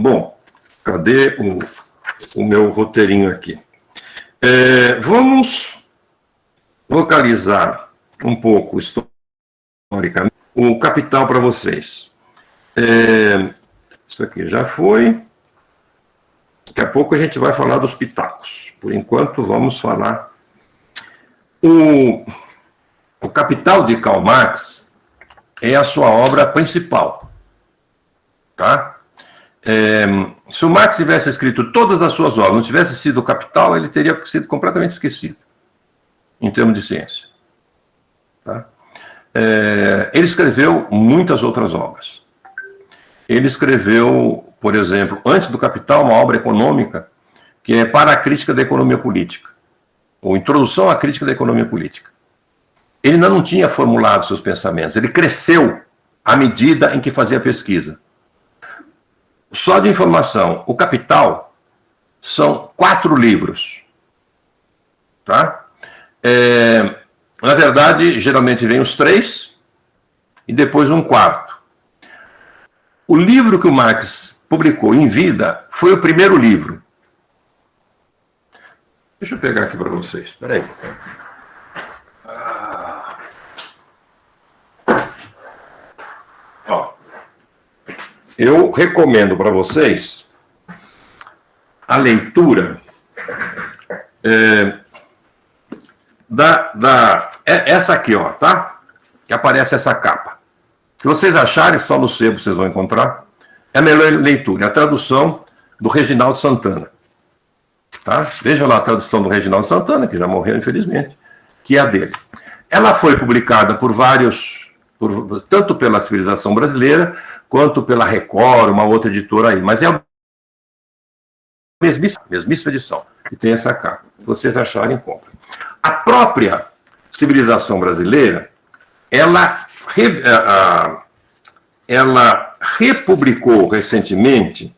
Bom, cadê o meu roteirinho aqui? Vamos localizar um pouco historicamente o Capital para vocês. Isso aqui já foi. Daqui a pouco a gente vai falar dos pitacos. Por enquanto, vamos falar. O Capital de Karl Marx é a sua obra principal. Tá? Se o Marx tivesse escrito todas as suas obras, não tivesse sido o Capital, ele teria sido completamente esquecido, em termos de ciência. Tá? Ele escreveu muitas outras obras. Ele escreveu, por exemplo, antes do Capital, uma obra econômica, que é Para a Crítica da Economia Política, ou Introdução à Crítica da Economia Política. Ele ainda não tinha formulado seus pensamentos, ele cresceu à medida em que fazia pesquisa. Só de informação, o Capital são 4 livros. Tá? Na verdade, geralmente vem os 3 e depois um 4. O livro que o Marx publicou em vida foi o primeiro livro. Deixa eu pegar aqui para vocês. Espera aí. Eu recomendo para vocês a leitura essa aqui, ó, tá? Que aparece essa capa. Se vocês acharem, só no sebo vocês vão encontrar. É a melhor leitura, é a tradução do Reginaldo Santana. Tá? Vejam lá a tradução do Reginaldo Santana, que já morreu, infelizmente, que é a dele. Ela foi publicada por vários, tanto pela Civilização Brasileira, quanto pela Record, uma outra editora aí. Mas é a mesmíssima edição, que tem essa capa. Se vocês acharem, comprem. A própria Civilização Brasileira, ela republicou recentemente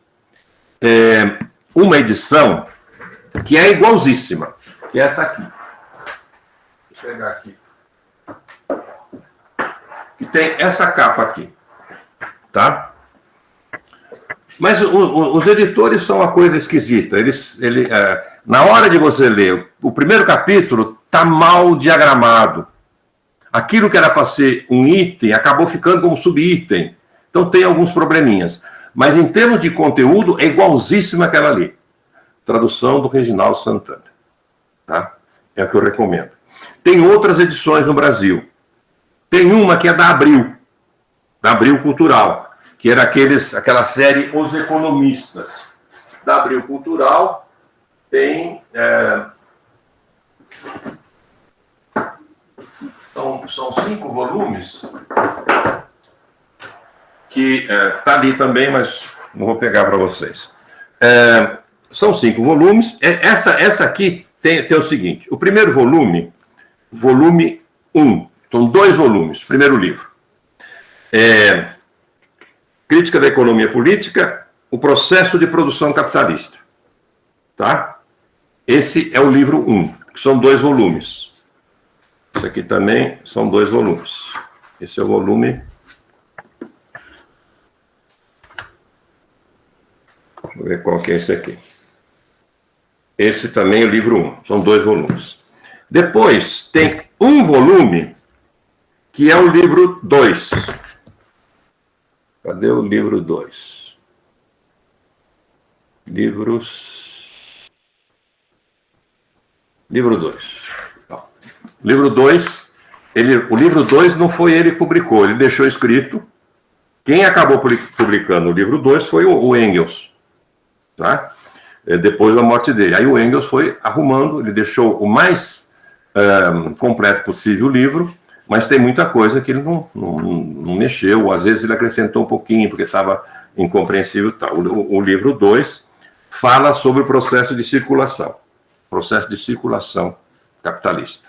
uma edição que é igualzíssima, que é essa aqui. Vou pegar aqui. Que tem essa capa aqui. Tá? Mas os editores são uma coisa esquisita. Na hora de você ler, o primeiro capítulo está mal diagramado. Aquilo que era para ser um item acabou ficando como subitem. Então tem alguns probleminhas. Mas em termos de conteúdo, é igualzíssima aquela ali. Tradução do Reginaldo Santana. Tá? É o que eu recomendo. Tem outras edições no Brasil. Tem uma que é da Abril Cultural, que era aquela série Os Economistas. Da Abril Cultural tem... São 5 volumes, que está ali também, mas não vou pegar para vocês. São 5 volumes. Essa aqui tem o seguinte, o primeiro volume 1, são 2 volumes, primeiro livro. Crítica da Economia Política, o processo de produção capitalista. Tá? Esse é o livro 1, que são 2 volumes. Esse aqui também são 2 volumes. Esse é o volume... Vou ver qual que é esse aqui. Esse também é o livro 1, são 2 volumes. Depois tem um volume, que é o livro 2. Cadê o livro 2? Livro 2. Livro 2, o livro 2 não foi ele que publicou, ele deixou escrito. Quem acabou publicando o livro 2 foi o Engels, tá? Depois da morte dele. Aí o Engels foi arrumando, ele deixou o mais completo possível o livro, mas tem muita coisa que ele não mexeu, às vezes ele acrescentou um pouquinho, porque estava incompreensível e tal. O livro 2 fala sobre o processo de circulação capitalista.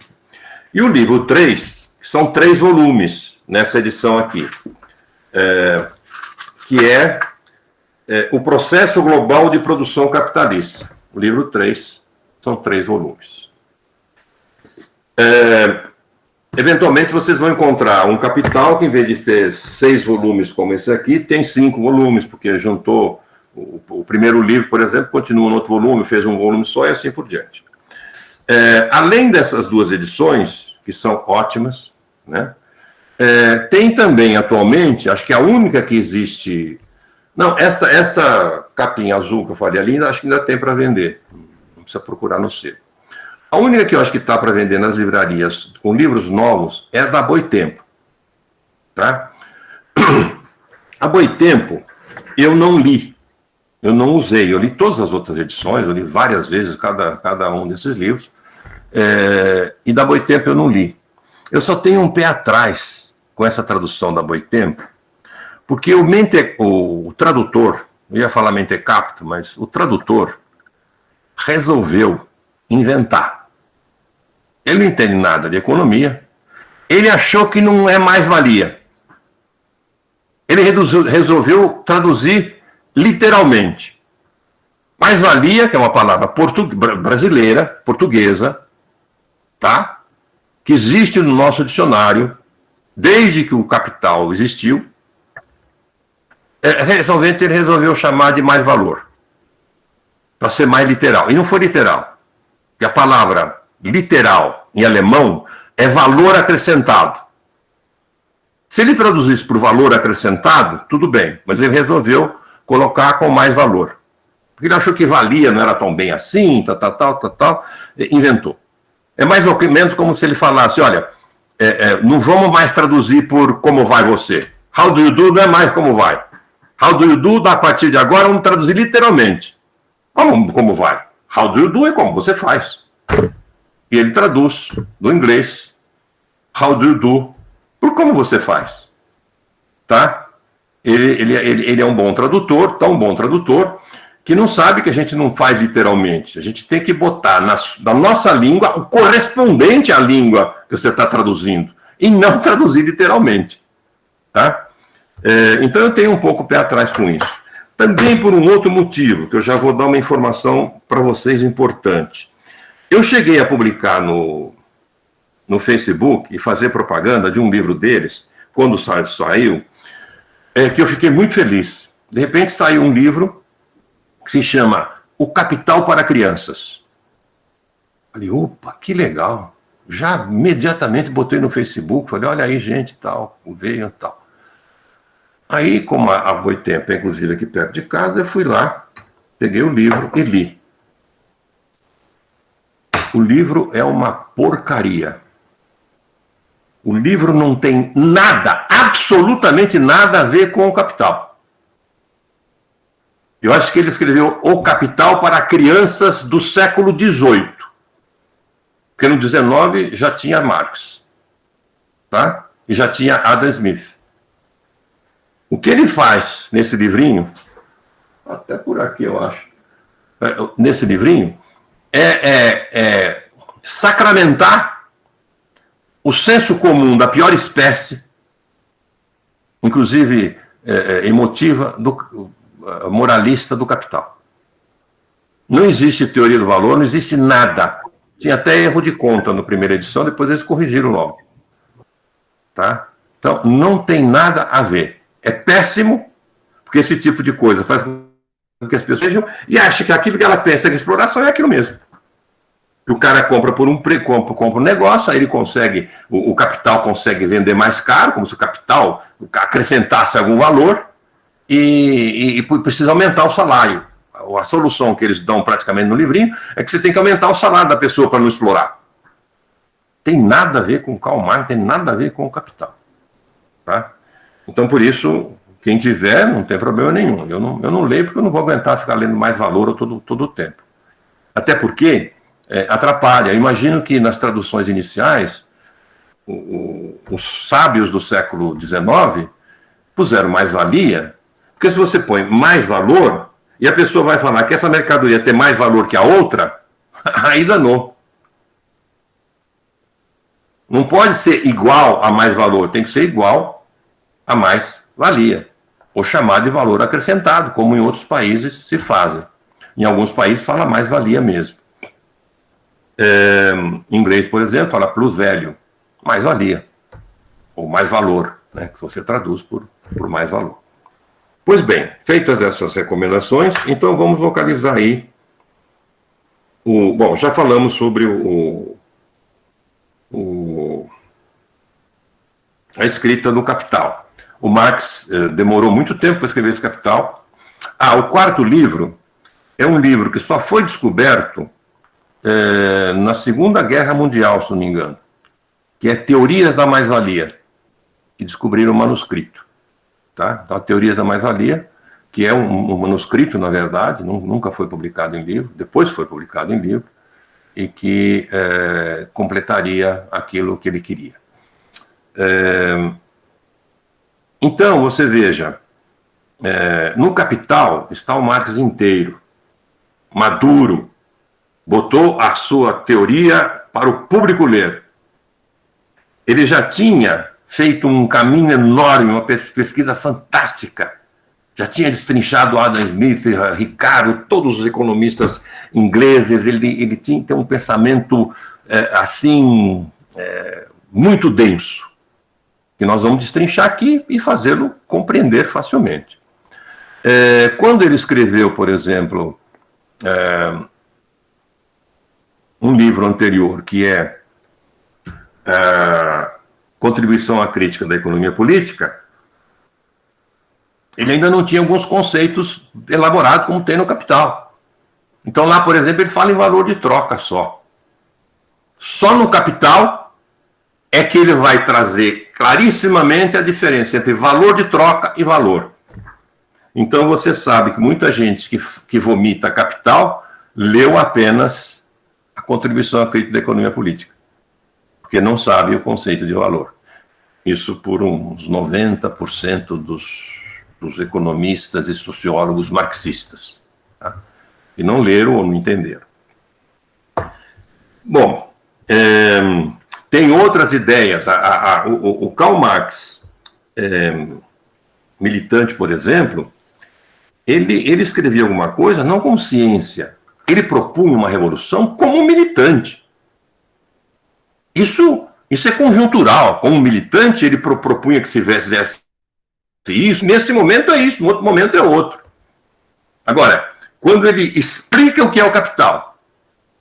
E o livro 3, são 3 volumes nessa edição aqui, que é o processo global de produção capitalista. O livro 3, são 3 volumes. Eventualmente vocês vão encontrar um Capital que, em vez de ter 6 volumes como esse aqui, tem 5 volumes, porque juntou O primeiro livro, por exemplo, continua no outro volume, fez um volume só e assim por diante. Além dessas duas edições, que são ótimas, né? Tem também atualmente, acho que a única que existe. Não, essa capinha azul que eu falei ali, acho que ainda tem para vender. Não precisa procurar no sebo. A única que eu acho que está para vender nas livrarias com livros novos é a da Boitempo. Tá? A Boitempo eu não li, eu não usei. Eu li todas as outras edições, eu li várias vezes cada um desses livros. E da Boitempo eu não li. Eu só tenho um pé atrás com essa tradução da Boitempo, porque o tradutor, eu ia falar mentecapto, mas o tradutor resolveu inventar. Ele não entende nada de economia, ele achou que não é mais-valia. Ele resolveu traduzir literalmente. Mais-valia, que é uma palavra brasileira, portuguesa, tá? Que existe no nosso dicionário desde que o capital existiu. Ele resolveu chamar de mais-valor, para ser mais literal. E não foi literal, porque a palavra literal em alemão é valor acrescentado. Se ele traduzisse por valor acrescentado, tudo bem, mas ele resolveu colocar com mais valor. Porque ele achou que valia, não era tão bem assim, tal, inventou. É mais ou menos como se ele falasse, olha, não vamos mais traduzir por como vai você. How do you do não é mais como vai. How do you do, a partir de agora, vamos traduzir literalmente. Como vai? How do you do é como você faz. E ele traduz do inglês how do you do por como você faz. Tá? Ele é um bom tradutor, tão bom tradutor, que não sabe que a gente não faz literalmente. A gente tem que botar na nossa língua o correspondente à língua que você está traduzindo, e não traduzir literalmente. Tá? Então eu tenho um pouco o pé atrás com isso. Também por um outro motivo, que eu já vou dar uma informação para vocês importante. Eu cheguei a publicar no Facebook e fazer propaganda de um livro deles, quando saiu, que eu fiquei muito feliz. De repente saiu um livro que se chama O Capital para Crianças. Falei, opa, que legal. Já imediatamente botei no Facebook, falei, olha aí, gente, tal, veio tal. Aí, como a Boitempo é inclusive aqui perto de casa, eu fui lá, peguei o livro e li. O livro é uma porcaria. O livro não tem nada, absolutamente nada a ver com o Capital. Eu acho que ele escreveu O Capital para Crianças do século XVIII. Porque no XIX já tinha Marx. Tá? E já tinha Adam Smith. O que ele faz nesse livrinho, até por aqui eu acho, nesse livrinho, é sacramentar o senso comum da pior espécie, inclusive emotiva, moralista do capital. Não existe teoria do valor, não existe nada. Tinha até erro de conta na primeira edição, depois eles corrigiram logo. Tá? Então, não tem nada a ver. É péssimo, porque esse tipo de coisa faz com que as pessoas sejam e acham que aquilo que ela pensa que exploração é aquilo mesmo. Que o cara compra por compra um negócio, aí ele consegue, o capital consegue vender mais caro, como se o capital acrescentasse algum valor, e precisa aumentar o salário. A solução que eles dão praticamente no livrinho é que você tem que aumentar o salário da pessoa para não explorar. Tem nada a ver com o Karl Marx, tem nada a ver com o capital. Tá? Então, por isso, quem tiver, não tem problema nenhum. Eu não leio porque eu não vou aguentar ficar lendo mais valor todo o tempo. Até porque atrapalha. Eu imagino que nas traduções iniciais, os sábios do século XIX puseram mais-valia, porque se você põe mais valor, e a pessoa vai falar que essa mercadoria tem mais valor que a outra, aí danou. Não pode ser igual a mais valor, tem que ser igual a mais-valia, ou chamado de valor acrescentado, como em outros países se fazem. Em alguns países fala mais-valia mesmo. Em inglês, por exemplo, fala plus value, mais-valia, ou mais valor, né, que você traduz por mais valor. Pois bem, feitas essas recomendações, então vamos localizar aí bom, já falamos sobre a escrita do Capital. O Marx demorou muito tempo para escrever esse Capital. O quarto livro é um livro que só foi descoberto na Segunda Guerra Mundial, se não me engano, que é Teorias da Mais-Valia, que descobriram o manuscrito. Tá? Então, Teorias da Mais-Valia, que é um manuscrito, na verdade, nunca foi publicado em livro, depois foi publicado em livro, e que completaria aquilo que ele queria. Então, você veja, no Capital está o Marx inteiro, maduro, botou a sua teoria para o público ler. Ele já tinha feito um caminho enorme, uma pesquisa fantástica. Já tinha destrinchado Adam Smith, Ricardo, todos os economistas ingleses. Ele tinha um pensamento assim muito denso, que nós vamos destrinchar aqui e fazê-lo compreender facilmente. Quando ele escreveu, por exemplo, um livro anterior, que é Contribuição à Crítica da Economia Política, ele ainda não tinha alguns conceitos elaborados como tem no Capital. Então lá, por exemplo, ele fala em valor de troca só. Só no Capital é que ele vai trazer clarissimamente a diferença entre valor de troca e valor. Então você sabe que muita gente que vomita Capital leu apenas a Contribuição à Crítica da Economia Política, porque não sabe o conceito de valor. Isso por uns 90% dos economistas e sociólogos marxistas, tá? E não leram ou não entenderam. Bom, tem outras ideias. O Karl Marx, militante, por exemplo, ele escrevia alguma coisa não como ciência, ele propunha uma revolução como militante. Isso é conjuntural. Como militante, ele propunha que se fizesse isso. Nesse momento é isso, no outro momento é outro. Agora, quando ele explica o que é o capital,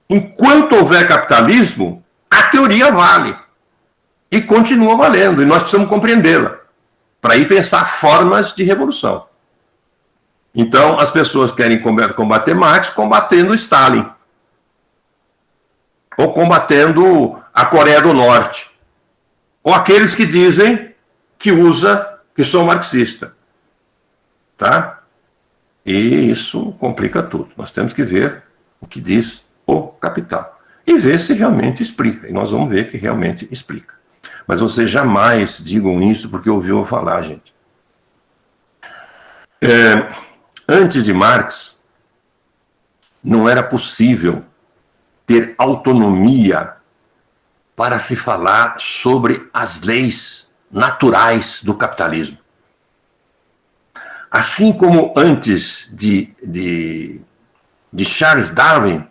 enquanto houver capitalismo, a teoria vale. E continua valendo. E nós precisamos compreendê-la para ir pensar formas de revolução. Então, as pessoas querem combater Marx combatendo Stalin. Ou combatendo a Coreia do Norte. Ou aqueles que dizem que são marxistas. Tá? E isso complica tudo. Nós temos que ver o que diz o Capital. E ver se realmente explica. E nós vamos ver que realmente explica. Mas vocês jamais digam isso porque ouviu falar, gente. Antes de Marx, não era possível ter autonomia para se falar sobre as leis naturais do capitalismo. Assim como antes de Charles Darwin,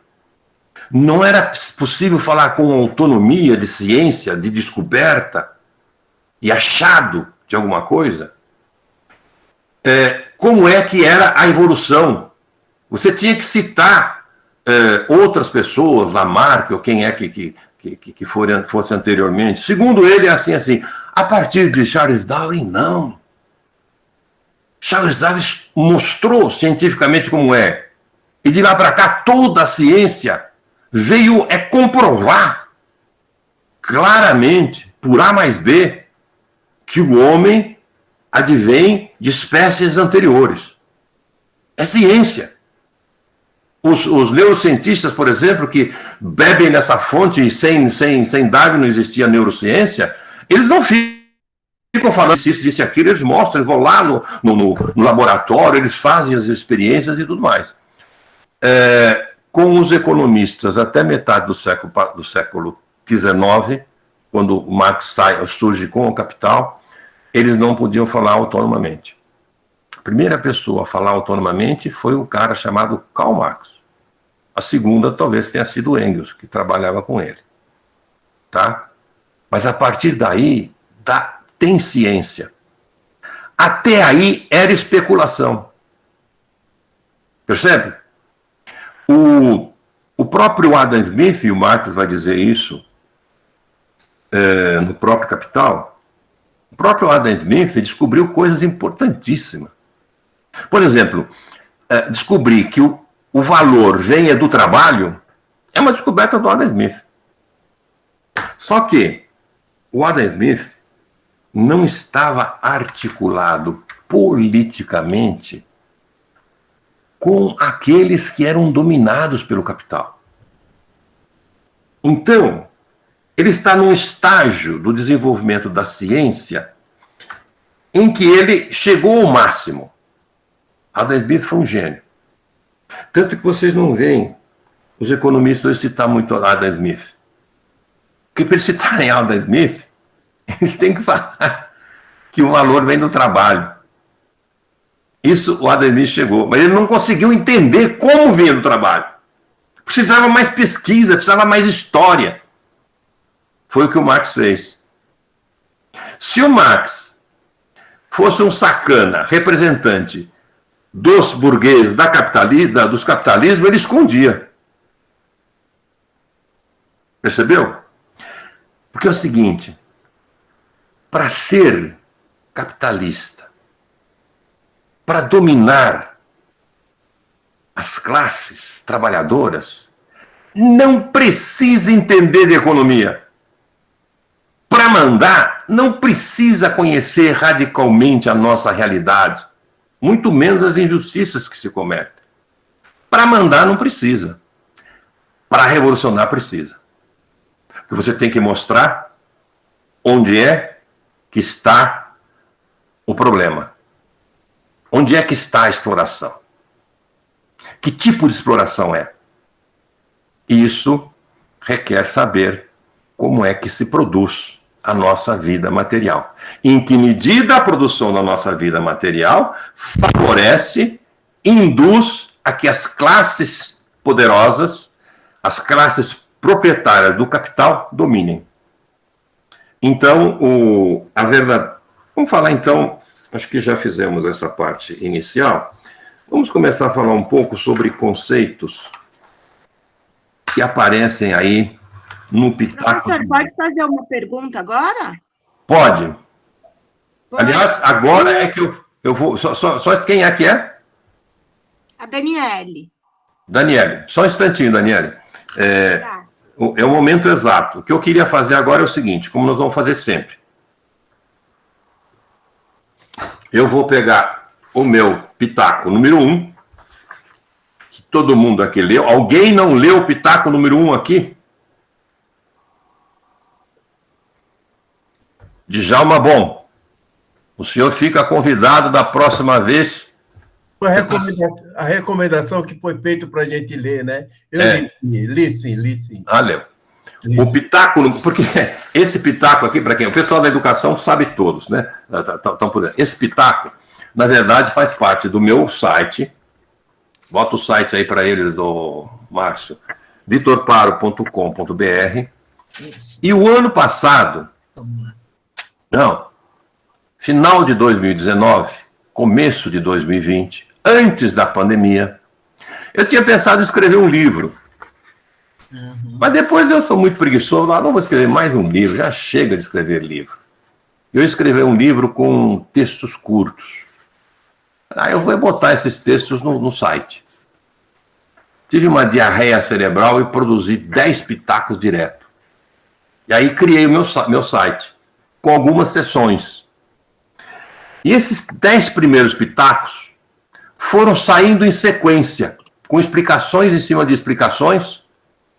não era possível falar com autonomia de ciência, de descoberta e achado de alguma coisa. Como é que era a evolução? Você tinha que citar outras pessoas, Lamarck ou quem é que fosse anteriormente. Segundo ele, é assim. A partir de Charles Darwin, não. Charles Darwin mostrou cientificamente como é. E de lá para cá, toda a ciência veio comprovar claramente, por A mais B, que o homem advém de espécies anteriores. É ciência. Os neurocientistas, por exemplo, que bebem nessa fonte e sem Darwin não existia neurociência, eles não ficam falando se isso, disse aquilo, eles mostram, eles vão lá no laboratório, eles fazem as experiências e tudo mais. Com os economistas, até metade do século XIX, quando Marx surge com o Capital, eles não podiam falar autonomamente. A primeira pessoa a falar autonomamente foi um cara chamado Karl Marx. A segunda talvez tenha sido Engels, que trabalhava com ele. Tá? Mas a partir daí, tem ciência. Até aí era especulação. Percebe? O próprio Adam Smith, e o Marx vai dizer isso no próprio Capital, o próprio Adam Smith descobriu coisas importantíssimas. Por exemplo, descobrir que o valor venha do trabalho é uma descoberta do Adam Smith. Só que o Adam Smith não estava articulado politicamente com aqueles que eram dominados pelo capital. Então, ele está num estágio do desenvolvimento da ciência em que ele chegou ao máximo. Adam Smith foi um gênio. Tanto que vocês não veem os economistas citar muito Adam Smith. Porque para eles citarem Adam Smith, eles têm que falar que o valor vem do trabalho. Isso o Adam Smith chegou, mas ele não conseguiu entender como vinha do trabalho. Precisava mais pesquisa, precisava mais história. Foi o que o Marx fez. Se o Marx fosse um sacana, representante dos burgueses, dos capitalismos, ele escondia. Percebeu? Porque é o seguinte, para ser capitalista, para dominar as classes trabalhadoras, não precisa entender de economia. Para mandar, não precisa conhecer radicalmente a nossa realidade, muito menos as injustiças que se cometem. Para mandar, não precisa. Para revolucionar, precisa. Porque você tem que mostrar onde é que está o problema. Onde é que está a exploração? Que tipo de exploração é? Isso requer saber como é que se produz a nossa vida material. Em que medida a produção da nossa vida material favorece, induz a que as classes poderosas, as classes proprietárias do capital dominem. Então, a verdade... Vamos falar então, acho que já fizemos essa parte inicial. Vamos começar a falar um pouco sobre conceitos que aparecem aí no Pitaco. Professor, pode fazer uma pergunta agora? Pode. Aliás, agora é que eu vou... Só quem é que é? A Daniele. Daniele. Só um instantinho, Daniele. É o momento exato. O que eu queria fazer agora é o seguinte, como nós vamos fazer sempre. Eu vou pegar o meu Pitaco número 1, que todo mundo aqui leu. Alguém não leu o Pitaco número 1 aqui? Djalma Bom, o senhor fica convidado da próxima vez. A recomendação que foi feita para a gente ler, né? Eu li sim. Ah, leu. O Pitaco, porque esse Pitaco aqui, para quem? O pessoal da educação sabe todos, né? Esse Pitaco, na verdade, faz parte do meu site. Bota o site aí para eles, do Márcio, vitorparo.com.br. E o ano passado, final de 2019, começo de 2020, antes da pandemia, eu tinha pensado em escrever um livro. Mas depois eu sou muito preguiçoso, não vou escrever mais um livro, já chega de escrever livro. Eu escrevi um livro com textos curtos. Aí eu vou botar esses textos no site. Tive uma diarreia cerebral e produzi 10 pitacos direto. E aí criei o meu site, com algumas sessões. E esses 10 primeiros pitacos foram saindo em sequência, com explicações em cima de explicações,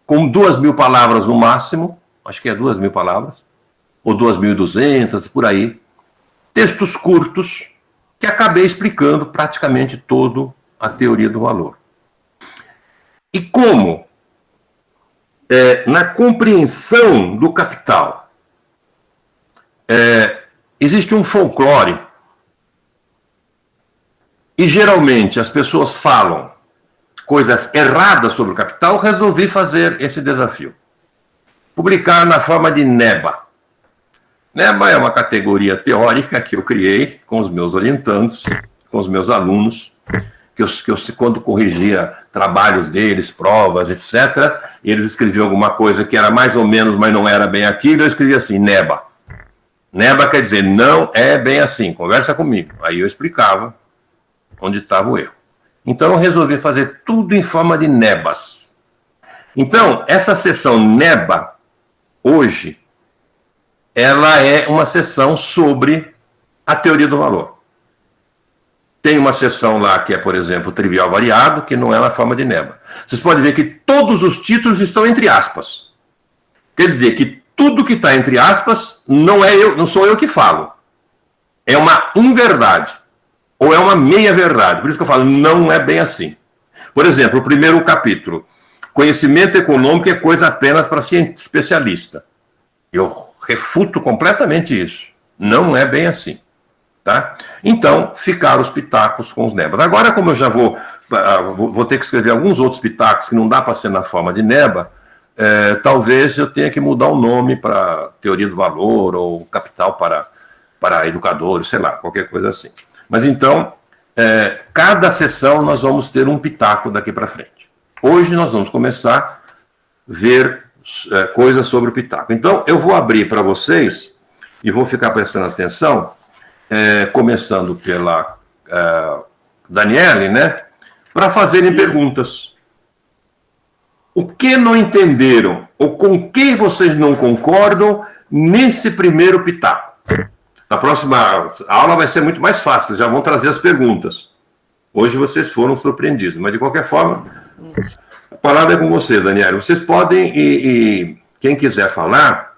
com 2.000 palavras no máximo, acho que é 2.000 palavras, ou 2.200, por aí. Textos curtos, que acabei explicando praticamente toda a teoria do valor. E como, na compreensão do capital, existe um folclore, e geralmente as pessoas falam coisas erradas sobre o capital, resolvi fazer esse desafio. Publicar na forma de neba. NEBA é uma categoria teórica que eu criei com os meus orientandos, com os meus alunos, que eu quando corrigia trabalhos deles, provas, etc., eles escreviam alguma coisa que era mais ou menos, mas não era bem aquilo, eu escrevia assim, NEBA. NEBA quer dizer, não é bem assim, conversa comigo. Aí eu explicava onde estava o erro. Então eu resolvi fazer tudo em forma de NEBAs. Então, essa sessão NEBA, hoje, ela é uma sessão sobre a teoria do valor. Tem uma sessão lá que é, por exemplo, trivial variado, que não é na forma de NEBA. Vocês podem ver que todos os títulos estão entre aspas. Quer dizer que tudo que está entre aspas não sou eu que falo. É uma inverdade. Ou é uma meia-verdade. Por isso que eu falo, não é bem assim. Por exemplo, o primeiro capítulo. Conhecimento econômico é coisa apenas para especialista. Eu refuto completamente isso. Não é bem assim. Tá? Então, ficaram os pitacos com os NEBAs. Agora, como eu já vou ter que escrever alguns outros pitacos que não dá para ser na forma de NEBA, talvez eu tenha que mudar o nome para teoria do valor ou capital para educadores, sei lá, qualquer coisa assim. Mas então, cada sessão nós vamos ter um pitaco daqui para frente. Hoje nós vamos começar a ver coisas sobre o pitaco. Então, eu vou abrir para vocês e vou ficar prestando atenção, começando pela Daniele, né, para fazerem perguntas. O que não entenderam ou com quem vocês não concordam nesse primeiro pitaco? Na próxima aula vai ser muito mais fácil, já vão trazer as perguntas. Hoje vocês foram surpreendidos, mas de qualquer forma, a palavra é com você, Daniele. Vocês podem, e quem quiser falar,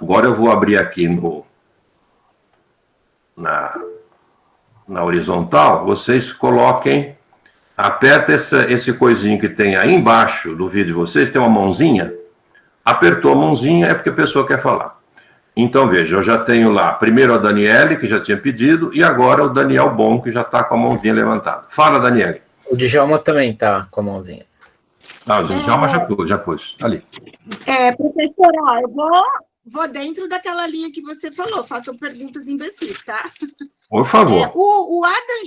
agora eu vou abrir aqui na horizontal, vocês coloquem, aperta esse coisinho que tem aí embaixo do vídeo de vocês, tem uma mãozinha, apertou a mãozinha é porque a pessoa quer falar. Então, veja, eu já tenho lá, primeiro a Daniele, que já tinha pedido, e agora o Daniel Bom, que já está com a mãozinha levantada. Fala, Daniele. O Djalma também está com a mãozinha. Ah, o Djalma já pôs, ali. Professora, eu vou dentro daquela linha que você falou, façam perguntas imbecis, tá? Por favor. O Adam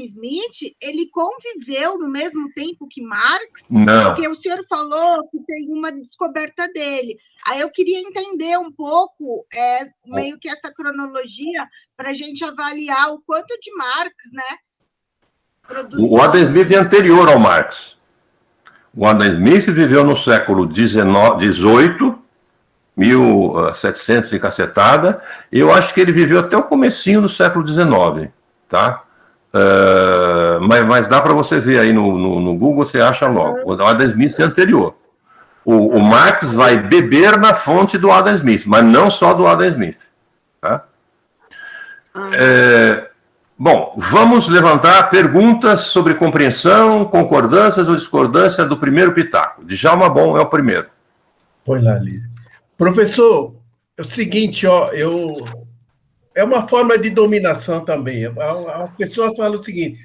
Smith, ele conviveu no mesmo tempo que Marx? Não. Porque o senhor falou que tem uma descoberta dele. Aí eu queria entender um pouco, meio que essa cronologia, para a gente avaliar o quanto de Marx, né? Produziu. O Adam Smith é anterior ao Marx. O Adam Smith viveu no século XVIII, 1700 e cacetada, e eu acho que ele viveu até o comecinho do século XIX, tá? Mas dá para você ver aí no Google, você acha logo. O Adam Smith é anterior. O Marx vai beber na fonte do Adam Smith, mas não só do Adam Smith. Tá? Bom, vamos levantar perguntas sobre compreensão, concordâncias ou discordância do primeiro pitaco. Djalma Bom é o primeiro. Põe lá, Lídia. Professor, é o seguinte, é uma forma de dominação também. As pessoas falam o seguinte,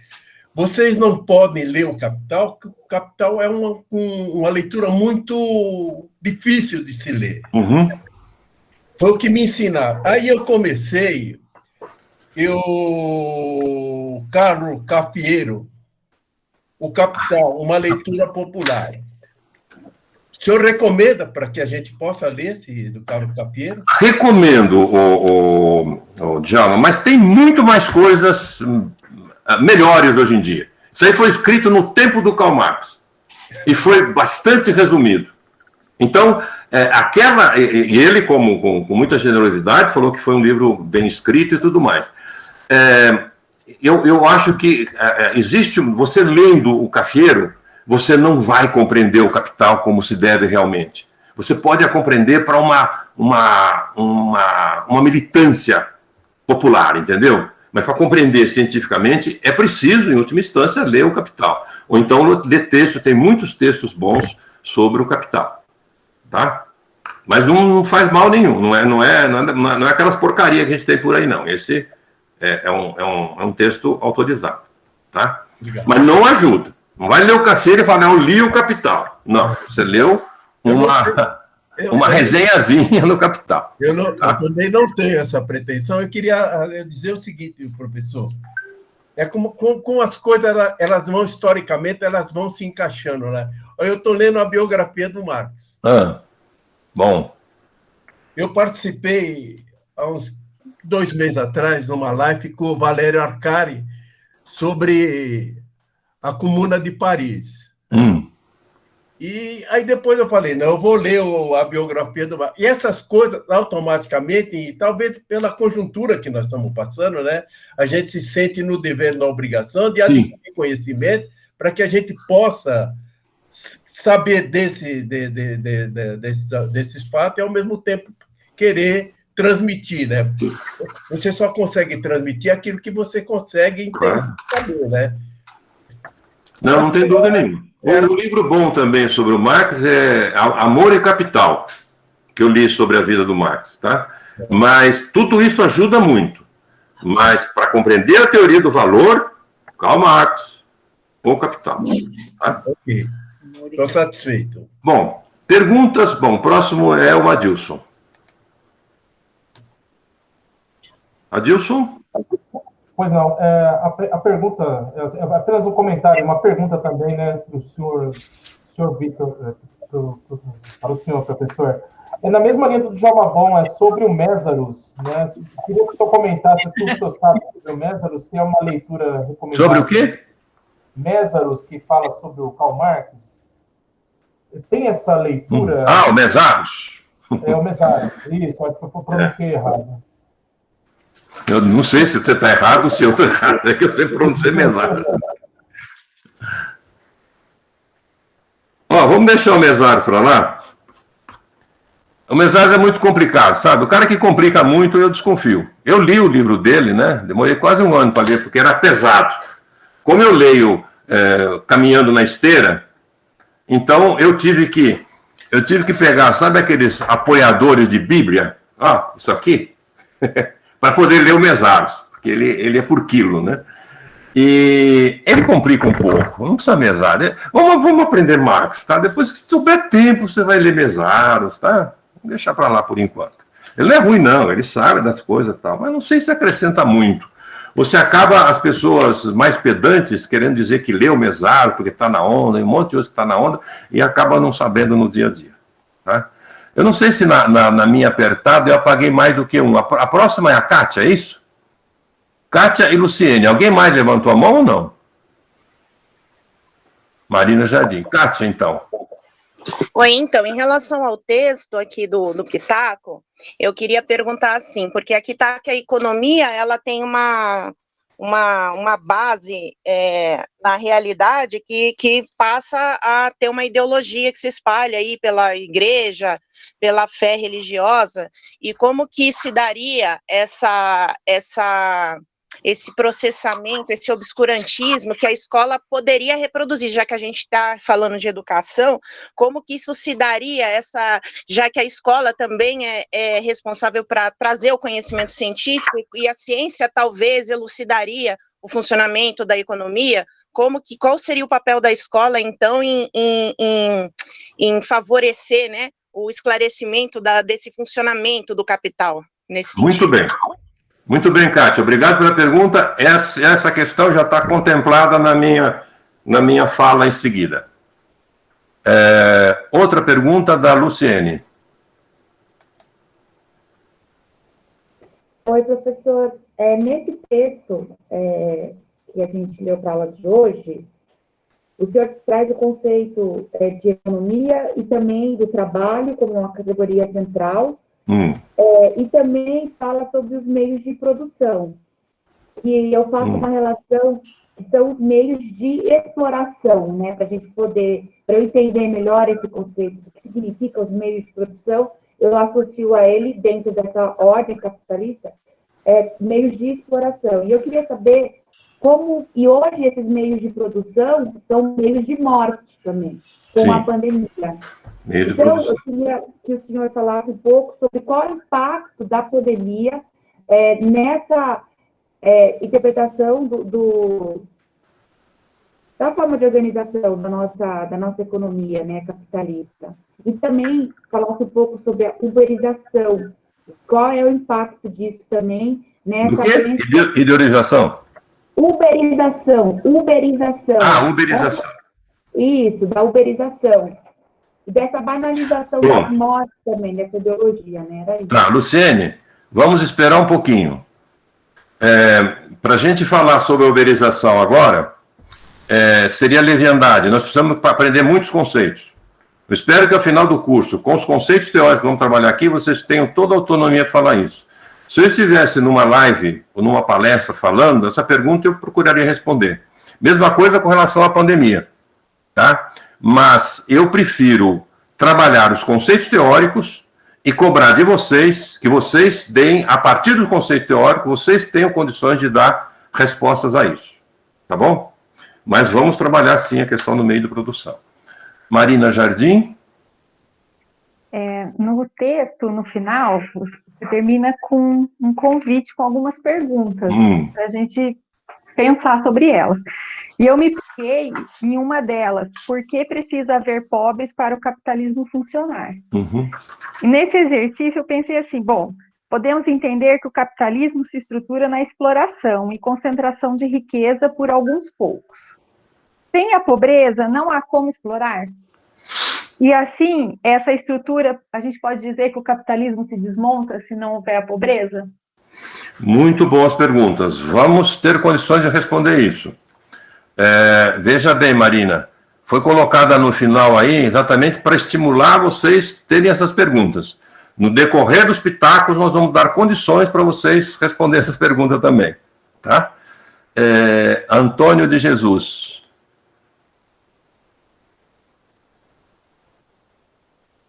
vocês não podem ler o Capital, porque o Capital é uma leitura muito difícil de se ler. Uhum. Foi o que me ensinaram. Aí eu comecei, Carlo Cafiero, o Capital, uma leitura popular. O senhor recomenda para que a gente possa ler esse do Carlo Cafiero? Recomendo, o Djalma, mas tem muito mais coisas melhores hoje em dia. Isso aí foi escrito no tempo do Karl Marx e foi bastante resumido. Então, e ele, com muita generosidade, falou que foi um livro bem escrito e tudo mais. Eu acho que você lendo o Cafiero, você não vai compreender o Capital como se deve realmente. Você pode compreender para uma militância popular, entendeu? Mas para compreender cientificamente, é preciso, em última instância, ler o Capital. Ou então ler texto, tem muitos textos bons sobre o Capital. Tá? Mas não faz mal nenhum, não é aquelas porcarias que a gente tem por aí, não. Esse é um texto autorizado. Tá? Mas não ajuda. Não vai ler o Cafiero e falar, não, eu li o Capital. Não, você leu uma... uma resenhazinha no Capital. Eu também não tenho essa pretensão. Eu queria dizer o seguinte, professor. É como as coisas, elas vão, historicamente, elas vão se encaixando, né? Eu estou lendo a biografia do Marx. Bom. Eu participei, há uns 2 meses atrás, numa live com o Valério Arcari sobre a Comuna de Paris. E aí depois eu falei, não, eu vou ler a biografia do Marx. E essas coisas, automaticamente, e talvez pela conjuntura que nós estamos passando, né, a gente se sente no dever, na obrigação de adquirir conhecimento para que a gente possa saber desses fatos e, ao mesmo tempo, querer transmitir, né? Você só consegue transmitir aquilo que você consegue entender, saber, né? Não tem dúvida nenhuma. Um livro bom também sobre o Marx é Amor e Capital, que eu li sobre a vida do Marx, tá? Mas tudo isso ajuda muito. Mas para compreender a teoria do valor, Karl Marx ou Capital. Tá? Ok. Estou satisfeito. Bom, perguntas. Bom, próximo é o Adilson. Adilson? Pois não, a pergunta, é apenas um comentário, uma pergunta também, né, para o senhor Vitor, para o senhor professor. É na mesma linha do Djalma Bom, é sobre o Mésaros, né? Eu queria que o senhor comentasse o que o senhor sabe sobre o Mésaros, se é uma leitura recomendável. Sobre o quê? Mésaros, que fala sobre o Karl Marx. Tem essa leitura... o Mésaros. O Mésaros, isso, eu pronunciei errado. Eu não sei se você está errado ou se eu estou errado, é que eu sempre pronunciei Mésaros. Vamos deixar o Mésaros para lá. O Mésaros é muito complicado, sabe? O cara que complica muito, eu desconfio. Eu li o livro dele, né? Demorei quase 1 ano para ler, porque era pesado. Como eu leio caminhando na esteira, então eu tive que pegar, sabe aqueles apoiadores de Bíblia? Isso aqui, para poder ler o Mésaros, porque ele é por quilo, né? E ele complica um pouco, não precisa Mésaros. Vamos aprender Marx, tá? Depois que souber tempo, você vai ler Mésaros, tá? Vou deixar para lá por enquanto. Ele não é ruim, não, ele sabe das coisas e tal, mas não sei se acrescenta muito. Você acaba, as pessoas mais pedantes, querendo dizer que leu o Mésaros porque está na onda, e um monte de coisa que está na onda, e acaba não sabendo no dia a dia. Tá? Eu não sei se na minha apertada eu apaguei mais do que um. A próxima é a Kátia, é isso? Kátia e Luciene. Alguém mais levantou a mão ou não? Marina Jardim. Kátia, então. Oi, então, em relação ao texto aqui do Pitaco, eu queria perguntar assim, porque aqui está que a economia, ela tem uma base na realidade que passa a ter uma ideologia que se espalha aí pela igreja, pela fé religiosa, e como que se daria esse processamento, esse obscurantismo que a escola poderia reproduzir, já que a gente está falando de educação, como que isso se daria, já que a escola também é responsável para trazer o conhecimento científico, e a ciência talvez elucidaria o funcionamento da economia, qual seria o papel da escola, então, em favorecer, né, o esclarecimento desse funcionamento do capital, nesse sentido? Muito bem. Muito bem, Kátia. Obrigado pela pergunta. Essa questão já está contemplada na minha fala em seguida. Outra pergunta da Luciene. Oi, professor. Nesse texto que a gente leu para a aula de hoje, o senhor traz o conceito de economia e também do trabalho como uma categoria central, e também fala sobre os meios de produção, que eu faço uma relação, que são os meios de exploração, né, para a gente poder, para eu entender melhor esse conceito do que significa os meios de produção, eu associo a ele, dentro dessa ordem capitalista, meios de exploração. E eu queria saber como, e hoje esses meios de produção são meios de morte também, com a pandemia. Então, eu queria que o senhor falasse um pouco sobre qual é o impacto da pandemia nessa interpretação da forma de organização da nossa economia, né, capitalista. E também falasse um pouco sobre a uberização. Qual é o impacto disso também nessa... Do quê? Ideologização? Uberização. Ah, uberização. Isso, da uberização. E dessa banalização da morte também, dessa ideologia, né? Era isso. Tá, Luciene, vamos esperar um pouquinho. Para a gente falar sobre a uberização agora, seria leviandade. Nós precisamos aprender muitos conceitos. Eu espero que ao final do curso, com os conceitos teóricos que vamos trabalhar aqui, vocês tenham toda a autonomia para falar isso. Se eu estivesse numa live ou numa palestra falando, essa pergunta eu procuraria responder. Mesma coisa com relação à pandemia, tá? Mas eu prefiro trabalhar os conceitos teóricos e cobrar de vocês, que vocês deem, a partir do conceito teórico, vocês tenham condições de dar respostas a isso, tá bom? Mas vamos trabalhar, sim, a questão do meio de produção. Marina Jardim. No texto, no final, você termina com um convite com algumas perguntas, para a gente pensar sobre elas. E eu me peguei em uma delas: por que precisa haver pobres para o capitalismo funcionar? E nesse exercício eu pensei assim, bom, podemos entender que o capitalismo se estrutura na exploração e concentração de riqueza por alguns poucos. Sem a pobreza, não há como explorar? E assim, essa estrutura, a gente pode dizer que o capitalismo se desmonta se não houver a pobreza? Muito boas perguntas. Vamos ter condições de responder isso. Veja bem, Marina, foi colocada no final aí exatamente para estimular vocês terem essas perguntas. No decorrer dos pitacos, nós vamos dar condições para vocês responderem essas perguntas também. Tá? Antônio de Jesus.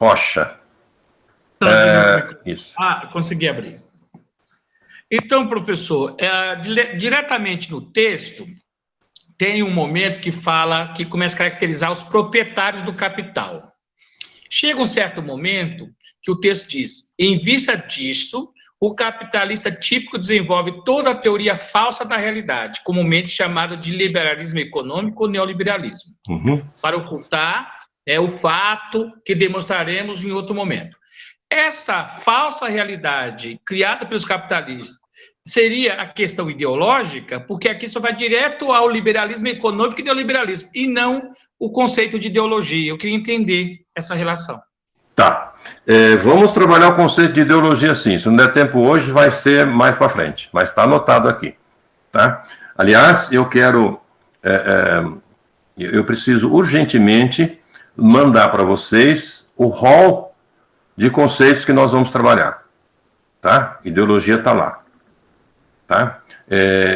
Rocha. Isso. Consegui abrir. Então, professor, diretamente no texto, tem um momento que fala, que começa a caracterizar os proprietários do capital. Chega um certo momento que o texto diz: em vista disso, o capitalista típico desenvolve toda a teoria falsa da realidade, comumente chamada de liberalismo econômico ou neoliberalismo, para ocultar o fato que demonstraremos em outro momento. Essa falsa realidade criada pelos capitalistas seria a questão ideológica, porque aqui só vai direto ao liberalismo econômico e neoliberalismo, e não o conceito de ideologia. Eu queria entender essa relação. Tá. Vamos trabalhar o conceito de ideologia, sim. Se não der tempo hoje, vai ser mais para frente, mas está anotado aqui. Tá? Aliás, eu preciso urgentemente mandar para vocês o rol de conceitos que nós vamos trabalhar. Tá? Ideologia está lá. Tá?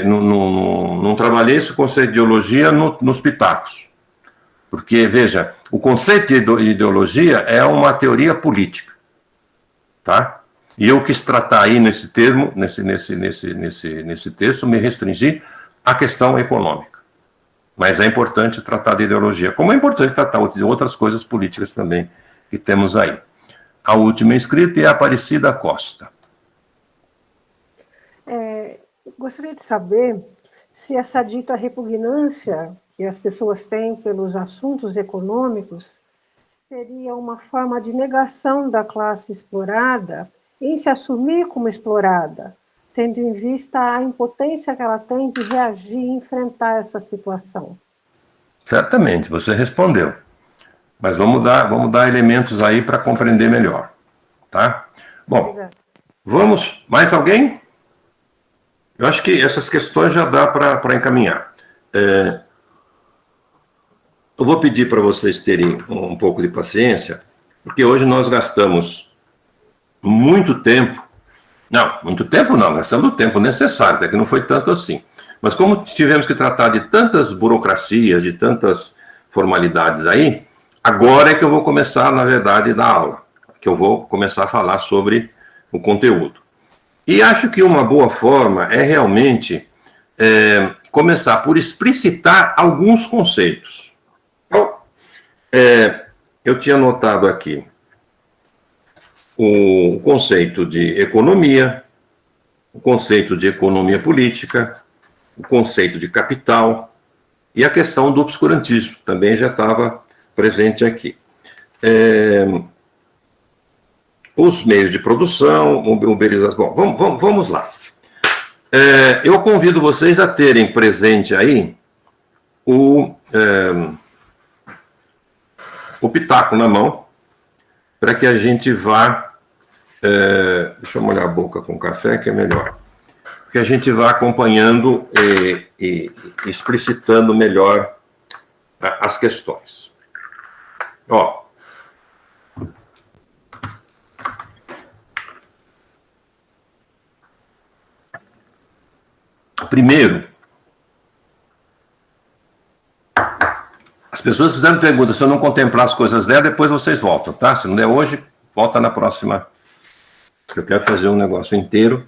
Não trabalhei esse conceito de ideologia nos pitacos. Porque, veja, o conceito de ideologia é uma teoria política. Tá? E eu quis tratar aí nesse termo, nesse texto, me restringir à questão econômica. Mas é importante tratar de ideologia, como é importante tratar de outras coisas políticas também que temos aí. A última inscrita é a Aparecida Costa. Gostaria de saber se essa dita repugnância que as pessoas têm pelos assuntos econômicos seria uma forma de negação da classe explorada em se assumir como explorada, tendo em vista a impotência que ela tem de reagir e enfrentar essa situação. Certamente, você respondeu. Mas vamos dar elementos aí para compreender melhor. Tá? Bom, obrigada. Vamos. Mais alguém? Eu acho que essas questões já dá para encaminhar. Eu vou pedir para vocês terem um pouco de paciência, porque hoje nós gastamos muito tempo. Não, muito tempo não, gastamos o tempo necessário, até que não foi tanto assim. Mas como tivemos que tratar de tantas burocracias, de tantas formalidades aí, agora é que eu vou começar, na verdade, a dar aula, que eu vou começar a falar sobre o conteúdo. E acho que uma boa forma é realmente começar por explicitar alguns conceitos. Então, eu tinha anotado aqui o conceito de economia, o conceito de economia política, o conceito de capital, E a questão do obscurantismo também já estava presente aqui. Os meios de produção, uberização. Bom, vamos lá. Eu convido vocês a terem presente aí o pitaco na mão, para que a gente vá... deixa eu molhar a boca com café, que é melhor. Que a gente vá acompanhando e explicitando melhor as questões. Ó. Primeiro, as pessoas fizeram perguntas, se eu não contemplar as coisas dela, depois vocês voltam, tá? Se não der hoje, volta na próxima. Eu quero fazer um negócio inteiro,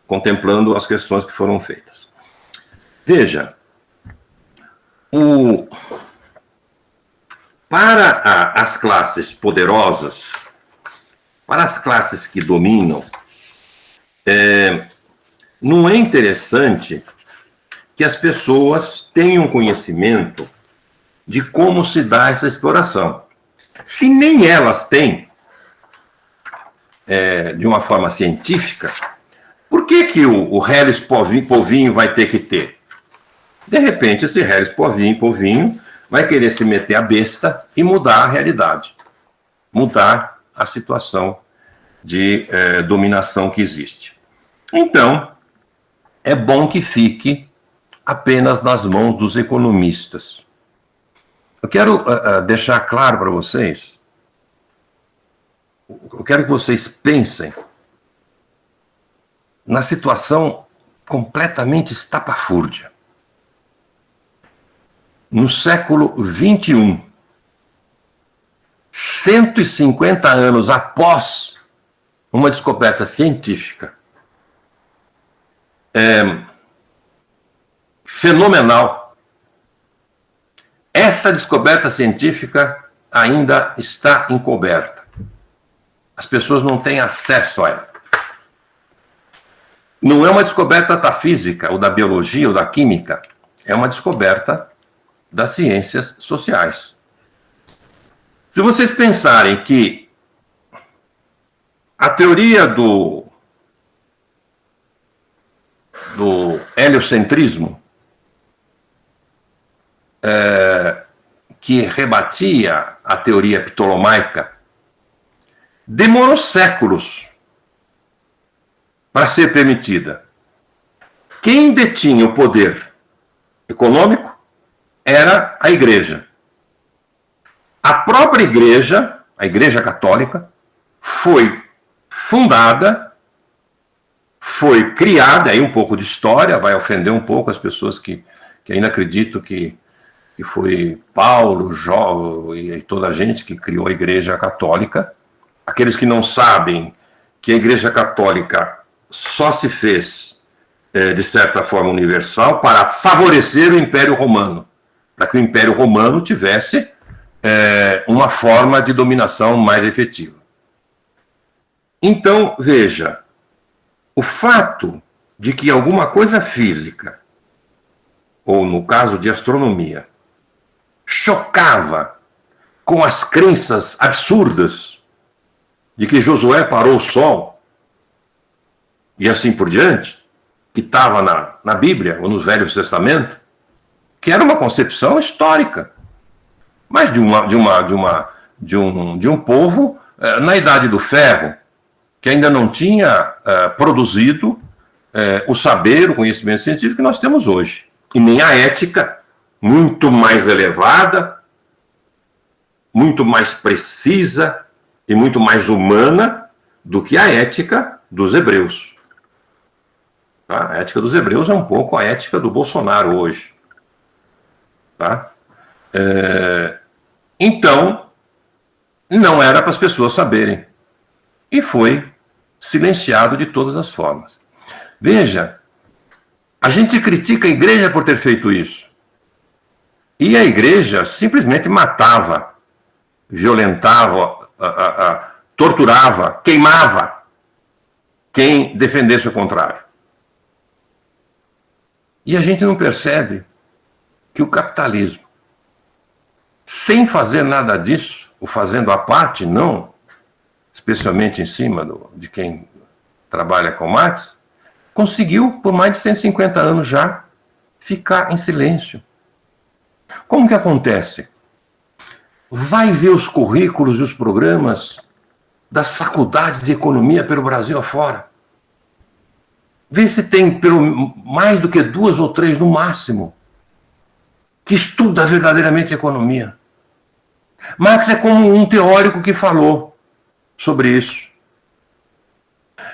contemplando as questões que foram feitas. Veja, para as classes poderosas, para as classes que dominam, não é interessante que as pessoas tenham conhecimento de como se dá essa exploração. Se nem elas têm, de uma forma científica, por que o Harris Povinho vai ter que ter? De repente, esse Harris Povinho vai querer se meter a besta e mudar a realidade, mudar a situação de dominação que existe. Então, é bom que fique apenas nas mãos dos economistas. Eu quero deixar claro para vocês, eu quero que vocês pensem na situação completamente estapafúrdia. No século XXI, 150 anos após uma descoberta científica fenomenal, essa descoberta científica ainda está encoberta. As pessoas não têm acesso a ela. Não é uma descoberta da física, ou da biologia, ou da química. É uma descoberta das ciências sociais. Se vocês pensarem que a teoria do heliocentrismo, que rebatia a teoria ptolomaica, demorou séculos para ser permitida. Quem detinha o poder econômico era a igreja. A própria igreja, a Igreja Católica, foi fundada, foi criada, aí um pouco de história, vai ofender um pouco as pessoas que ainda acreditam que foi Paulo, Jó e toda a gente que criou a Igreja Católica. Aqueles que não sabem que a Igreja Católica só se fez, de certa forma, universal para favorecer o Império Romano, para que o Império Romano tivesse uma forma de dominação mais efetiva. Então, veja, o fato de que alguma coisa física, ou no caso de astronomia, chocava com as crenças absurdas de que Josué parou o Sol, e assim por diante, que estava na Bíblia, ou no Velho Testamento, que era uma concepção histórica, mas de um povo na Idade do Ferro, que ainda não tinha produzido o saber, o conhecimento científico que nós temos hoje. E nem a ética, muito mais elevada, muito mais precisa e muito mais humana do que a ética dos hebreus. Tá? A ética dos hebreus é um pouco a ética do Bolsonaro hoje. Tá? Então, não era para as pessoas saberem. E foi silenciado de todas as formas. Veja, a gente critica a igreja por ter feito isso. E a igreja simplesmente matava, violentava, torturava, queimava quem defendesse o contrário. E a gente não percebe que o capitalismo, sem fazer nada disso, ou fazendo a parte, não, especialmente em cima de quem trabalha com Marx, conseguiu, por mais de 150 anos já, ficar em silêncio. Como que acontece? Vai ver os currículos e os programas das faculdades de economia pelo Brasil afora. Vê se tem mais do que 2 ou 3 no máximo que estuda verdadeiramente economia. Marx é como um teórico que falou sobre isso.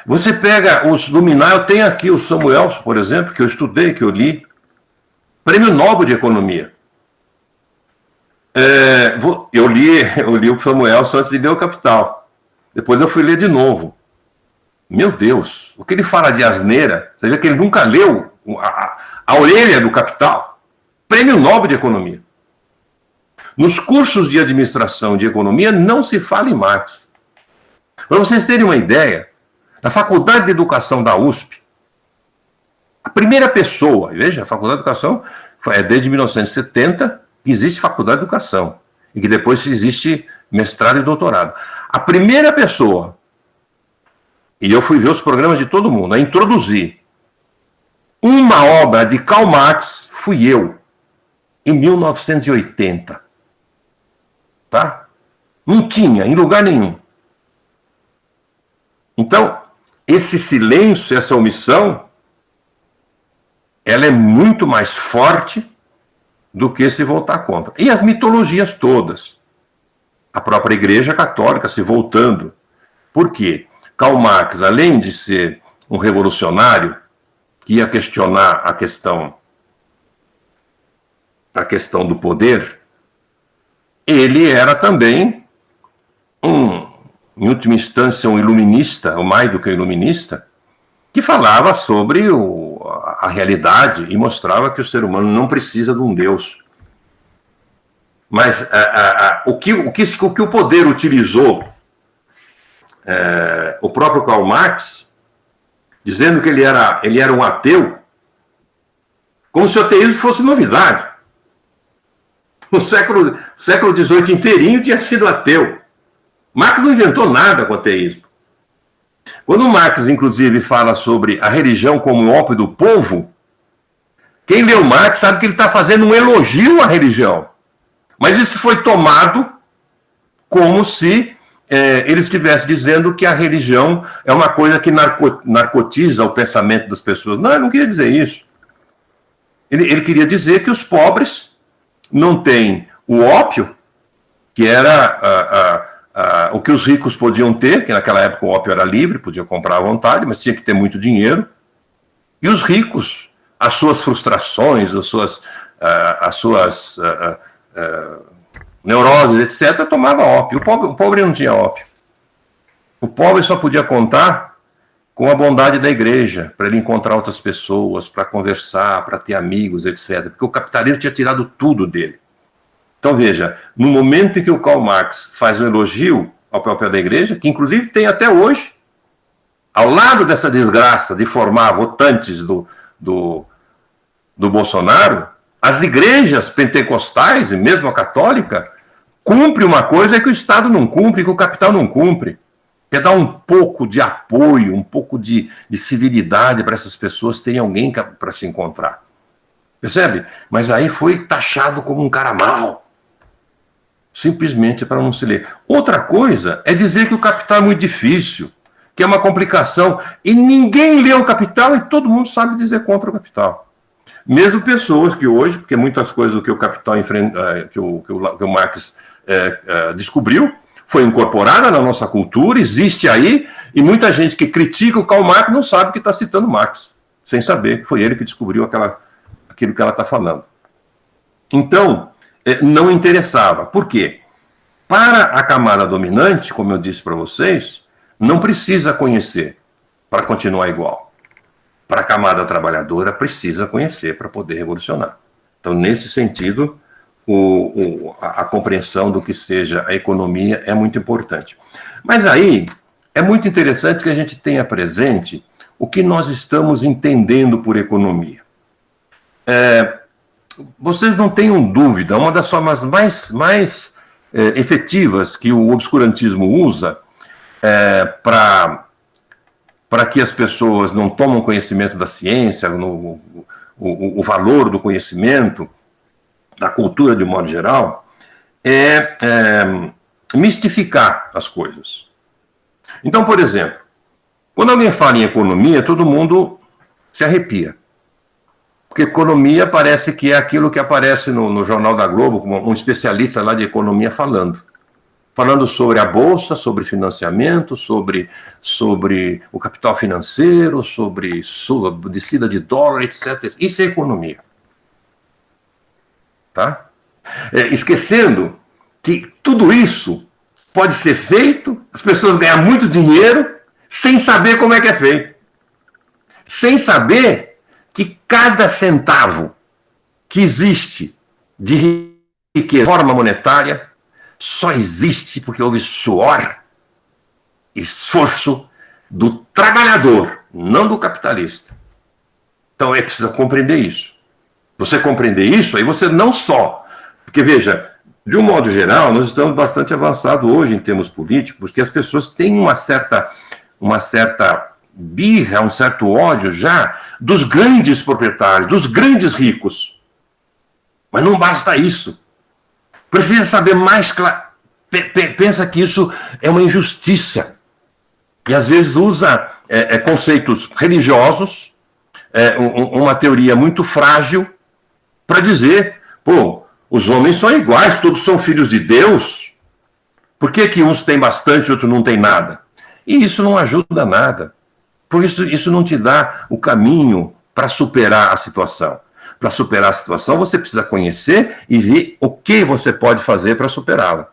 Você pega os luminares, eu tenho aqui o Samuelson, por exemplo, que eu estudei, que eu li, Prêmio Nobel de Economia. Eu li o Samuelson antes de ler o Capital. Depois eu fui ler de novo. Meu Deus, o que ele fala de asneira, você vê que ele nunca leu a orelha do Capital. Prêmio Nobel de Economia. Nos cursos de administração de economia não se fala em Marx. Para vocês terem uma ideia, na Faculdade de Educação da USP, a primeira pessoa, veja, a Faculdade de Educação é desde 1970 que existe Faculdade de Educação e que depois existe mestrado e doutorado. A primeira pessoa, e eu fui ver os programas de todo mundo, a introduzir uma obra de Karl Marx, fui eu, em 1980. Tá? Não tinha, em lugar nenhum. Então, esse silêncio, essa omissão, ela é muito mais forte do que se voltar contra. E as mitologias todas. A própria Igreja Católica se voltando. Por quê? Karl Marx, além de ser um revolucionário, que ia questionar a questão do poder, ele era também em última instância, um iluminista, ou mais do que um iluminista, que falava sobre a realidade e mostrava que o ser humano não precisa de um Deus. Mas o que o poder utilizou, o próprio Karl Marx, dizendo que ele era um ateu, como se o ateísmo fosse novidade. O século XVIII inteirinho tinha sido ateu. Marx não inventou nada com o ateísmo. Quando Marx, inclusive, fala sobre a religião como ópio do povo, quem leu Marx sabe que ele está fazendo um elogio à religião. Mas isso foi tomado como se ele estivesse dizendo que a religião é uma coisa que narcotiza o pensamento das pessoas. Não, ele não queria dizer isso. Ele queria dizer que os pobres não têm o ópio, que era o que os ricos podiam ter, que naquela época o ópio era livre, podia comprar à vontade, mas tinha que ter muito dinheiro. E os ricos, as suas frustrações, as suas neuroses, etc., tomava ópio. O pobre não tinha ópio. O pobre só podia contar com a bondade da igreja, para ele encontrar outras pessoas, para conversar, para ter amigos, etc. Porque o capitalismo tinha tirado tudo dele. Então, veja, no momento em que o Karl Marx faz um elogio ao papel da igreja, que inclusive tem até hoje, ao lado dessa desgraça de formar votantes do Bolsonaro, as igrejas pentecostais, e mesmo a católica, cumprem uma coisa que o Estado não cumpre, que o capital não cumpre. Que é dar um pouco de apoio, um pouco de civilidade para essas pessoas terem alguém para se encontrar. Percebe? Mas aí foi taxado como um cara mau. Simplesmente para não se ler. Outra coisa é dizer que o Capital é muito difícil, que é uma complicação, e ninguém lê o Capital e todo mundo sabe dizer contra o Capital. Mesmo pessoas que hoje, porque muitas coisas do que o Capital que o Marx descobriu, foi incorporada na nossa cultura, existe aí, e muita gente que critica o Karl Marx não sabe que está citando Marx, sem saber que foi ele que descobriu aquilo que ela está falando. Então, não interessava. Por quê? Para a camada dominante, como eu disse para vocês, não precisa conhecer para continuar igual. Para a camada trabalhadora, precisa conhecer para poder revolucionar. Então, nesse sentido, a compreensão do que seja a economia é muito importante. Mas aí, é muito interessante que a gente tenha presente o que nós estamos entendendo por economia. vocês não tenham dúvida, uma das formas mais efetivas que o obscurantismo usa para que as pessoas não tomem conhecimento da ciência, o valor do conhecimento, da cultura de um modo geral, é mistificar as coisas. Então, por exemplo, quando alguém fala em economia, todo mundo se arrepia. Porque economia parece que é aquilo que aparece no Jornal da Globo, como um especialista lá de economia falando sobre a bolsa, sobre financiamento, sobre o capital financeiro, sobre descida de dólar, etc. Isso é economia. Tá? Esquecendo que tudo isso pode ser feito, as pessoas ganham muito dinheiro sem saber como é que é feito. Sem saber que cada centavo que existe de riqueza, forma monetária, só existe porque houve suor, esforço do trabalhador, não do capitalista. Então é preciso compreender isso. Você compreender isso, aí você não só... Porque, veja, de um modo geral, nós estamos bastante avançados hoje em termos políticos, porque as pessoas têm uma certa birra, um certo ódio já dos grandes proprietários, dos grandes ricos. Mas não basta isso. Precisa saber mais claro. Pensa que isso é uma injustiça. E às vezes usa conceitos religiosos, uma teoria muito frágil, para dizer, pô, os homens são iguais, todos são filhos de Deus. Por que uns têm bastante e outros não têm nada? E isso não ajuda nada. Por isso não te dá o caminho para superar a situação. Para superar a situação, você precisa conhecer e ver o que você pode fazer para superá-la.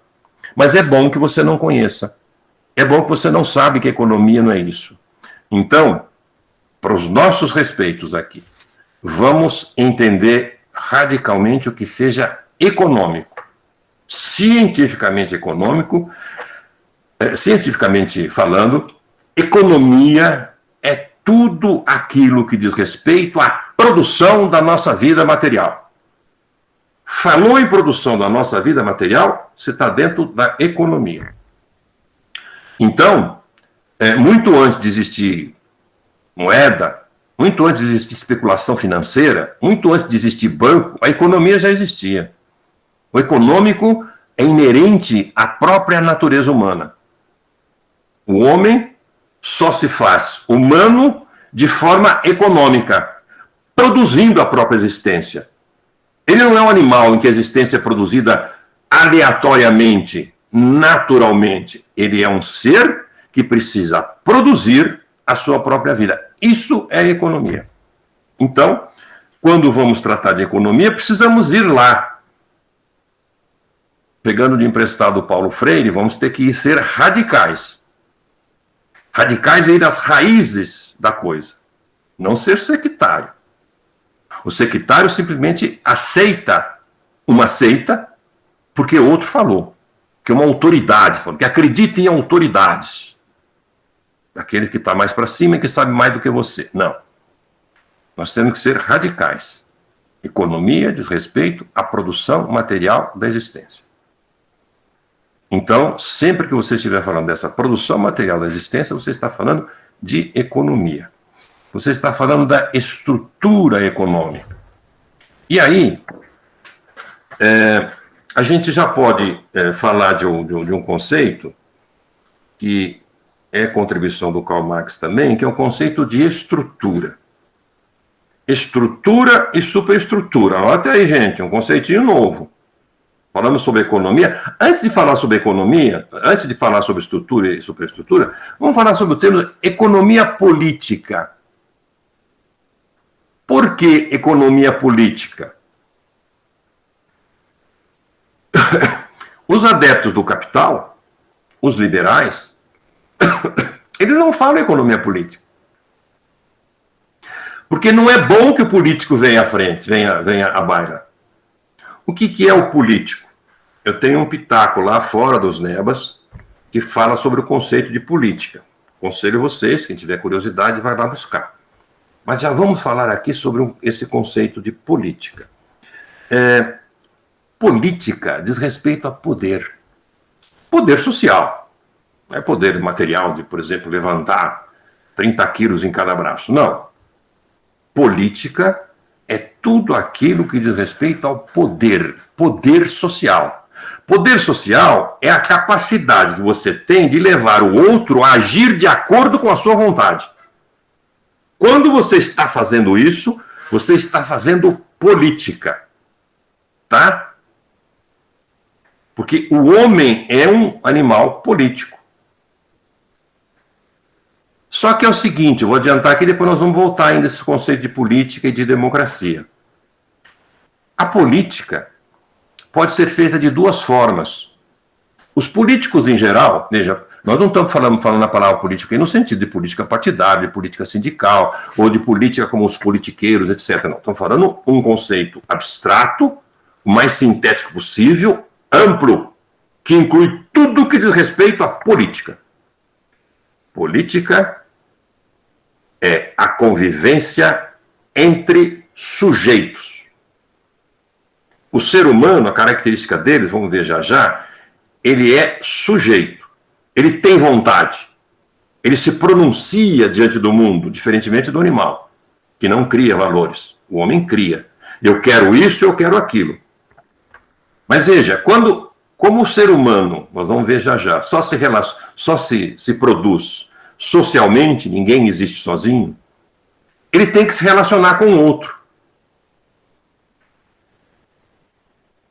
Mas é bom que você não conheça. É bom que você não sabe que economia não é isso. Então, para os nossos respeitos aqui, vamos entender radicalmente o que seja econômico. Cientificamente falando, economia é tudo aquilo que diz respeito à produção da nossa vida material. Falou em produção da nossa vida material, você está dentro da economia. Então, muito antes de existir moeda, muito antes de existir especulação financeira, muito antes de existir banco, a economia já existia. O econômico é inerente à própria natureza humana. O homem só se faz humano de forma econômica, produzindo a própria existência. Ele não é um animal em que a existência é produzida aleatoriamente, naturalmente. Ele é um ser que precisa produzir a sua própria vida. Isso é economia. Então, quando vamos tratar de economia, precisamos ir lá. Pegando de emprestado o Paulo Freire, vamos ter que ser radicais. Radicais é ir às raízes da coisa. Não ser sectário. O sectário simplesmente aceita uma seita porque outro falou. Que uma autoridade falou. Que acredita em autoridades. Aquele que está mais para cima e que sabe mais do que você. Não. Nós temos que ser radicais. Economia diz respeito à produção material da existência. Então, sempre que você estiver falando dessa produção material da existência, você está falando de economia. Você está falando da estrutura econômica. E aí, a gente já pode falar de um conceito que é contribuição do Karl Marx também, que é o conceito de estrutura. Estrutura e superestrutura. Anota aí, gente, um conceitinho novo. Falamos sobre economia. Antes de falar sobre economia, antes de falar sobre estrutura e superestrutura, vamos falar sobre o termo economia política. Por que economia política? Os adeptos do capital, os liberais, eles não falam economia política. Porque não é bom que o político venha à frente, venha à baila. O que é o político? Eu tenho um pitaco lá fora dos Nebas que fala sobre o conceito de política. Aconselho vocês, quem tiver curiosidade, vai lá buscar. Mas já vamos falar aqui sobre esse conceito de política. Política diz respeito a poder. Poder social. Não é poder material de, por exemplo, levantar 30 quilos em cada braço. Não. Política é tudo aquilo que diz respeito ao poder. Poder social. Poder social é a capacidade que você tem de levar o outro a agir de acordo com a sua vontade. Quando você está fazendo isso, você está fazendo política. Tá? Porque o homem é um animal político. Só que é o seguinte, eu vou adiantar aqui, depois nós vamos voltar ainda a esse conceito de política e de democracia. A política pode ser feita de duas formas. Os políticos em geral, veja, nós não estamos falando a palavra política aí no sentido de política partidária, de política sindical, ou de política como os politiqueiros, etc. Não, estamos falando um conceito abstrato, o mais sintético possível, amplo, que inclui tudo que diz respeito à política. Política é a convivência entre sujeitos. O ser humano, a característica dele, vamos ver já já, ele é sujeito. Ele tem vontade. Ele se pronuncia diante do mundo, diferentemente do animal, que não cria valores. O homem cria. Eu quero isso, eu quero aquilo. Mas veja, como o ser humano, nós vamos ver já já, só se produz socialmente, ninguém existe sozinho, ele tem que se relacionar com o outro.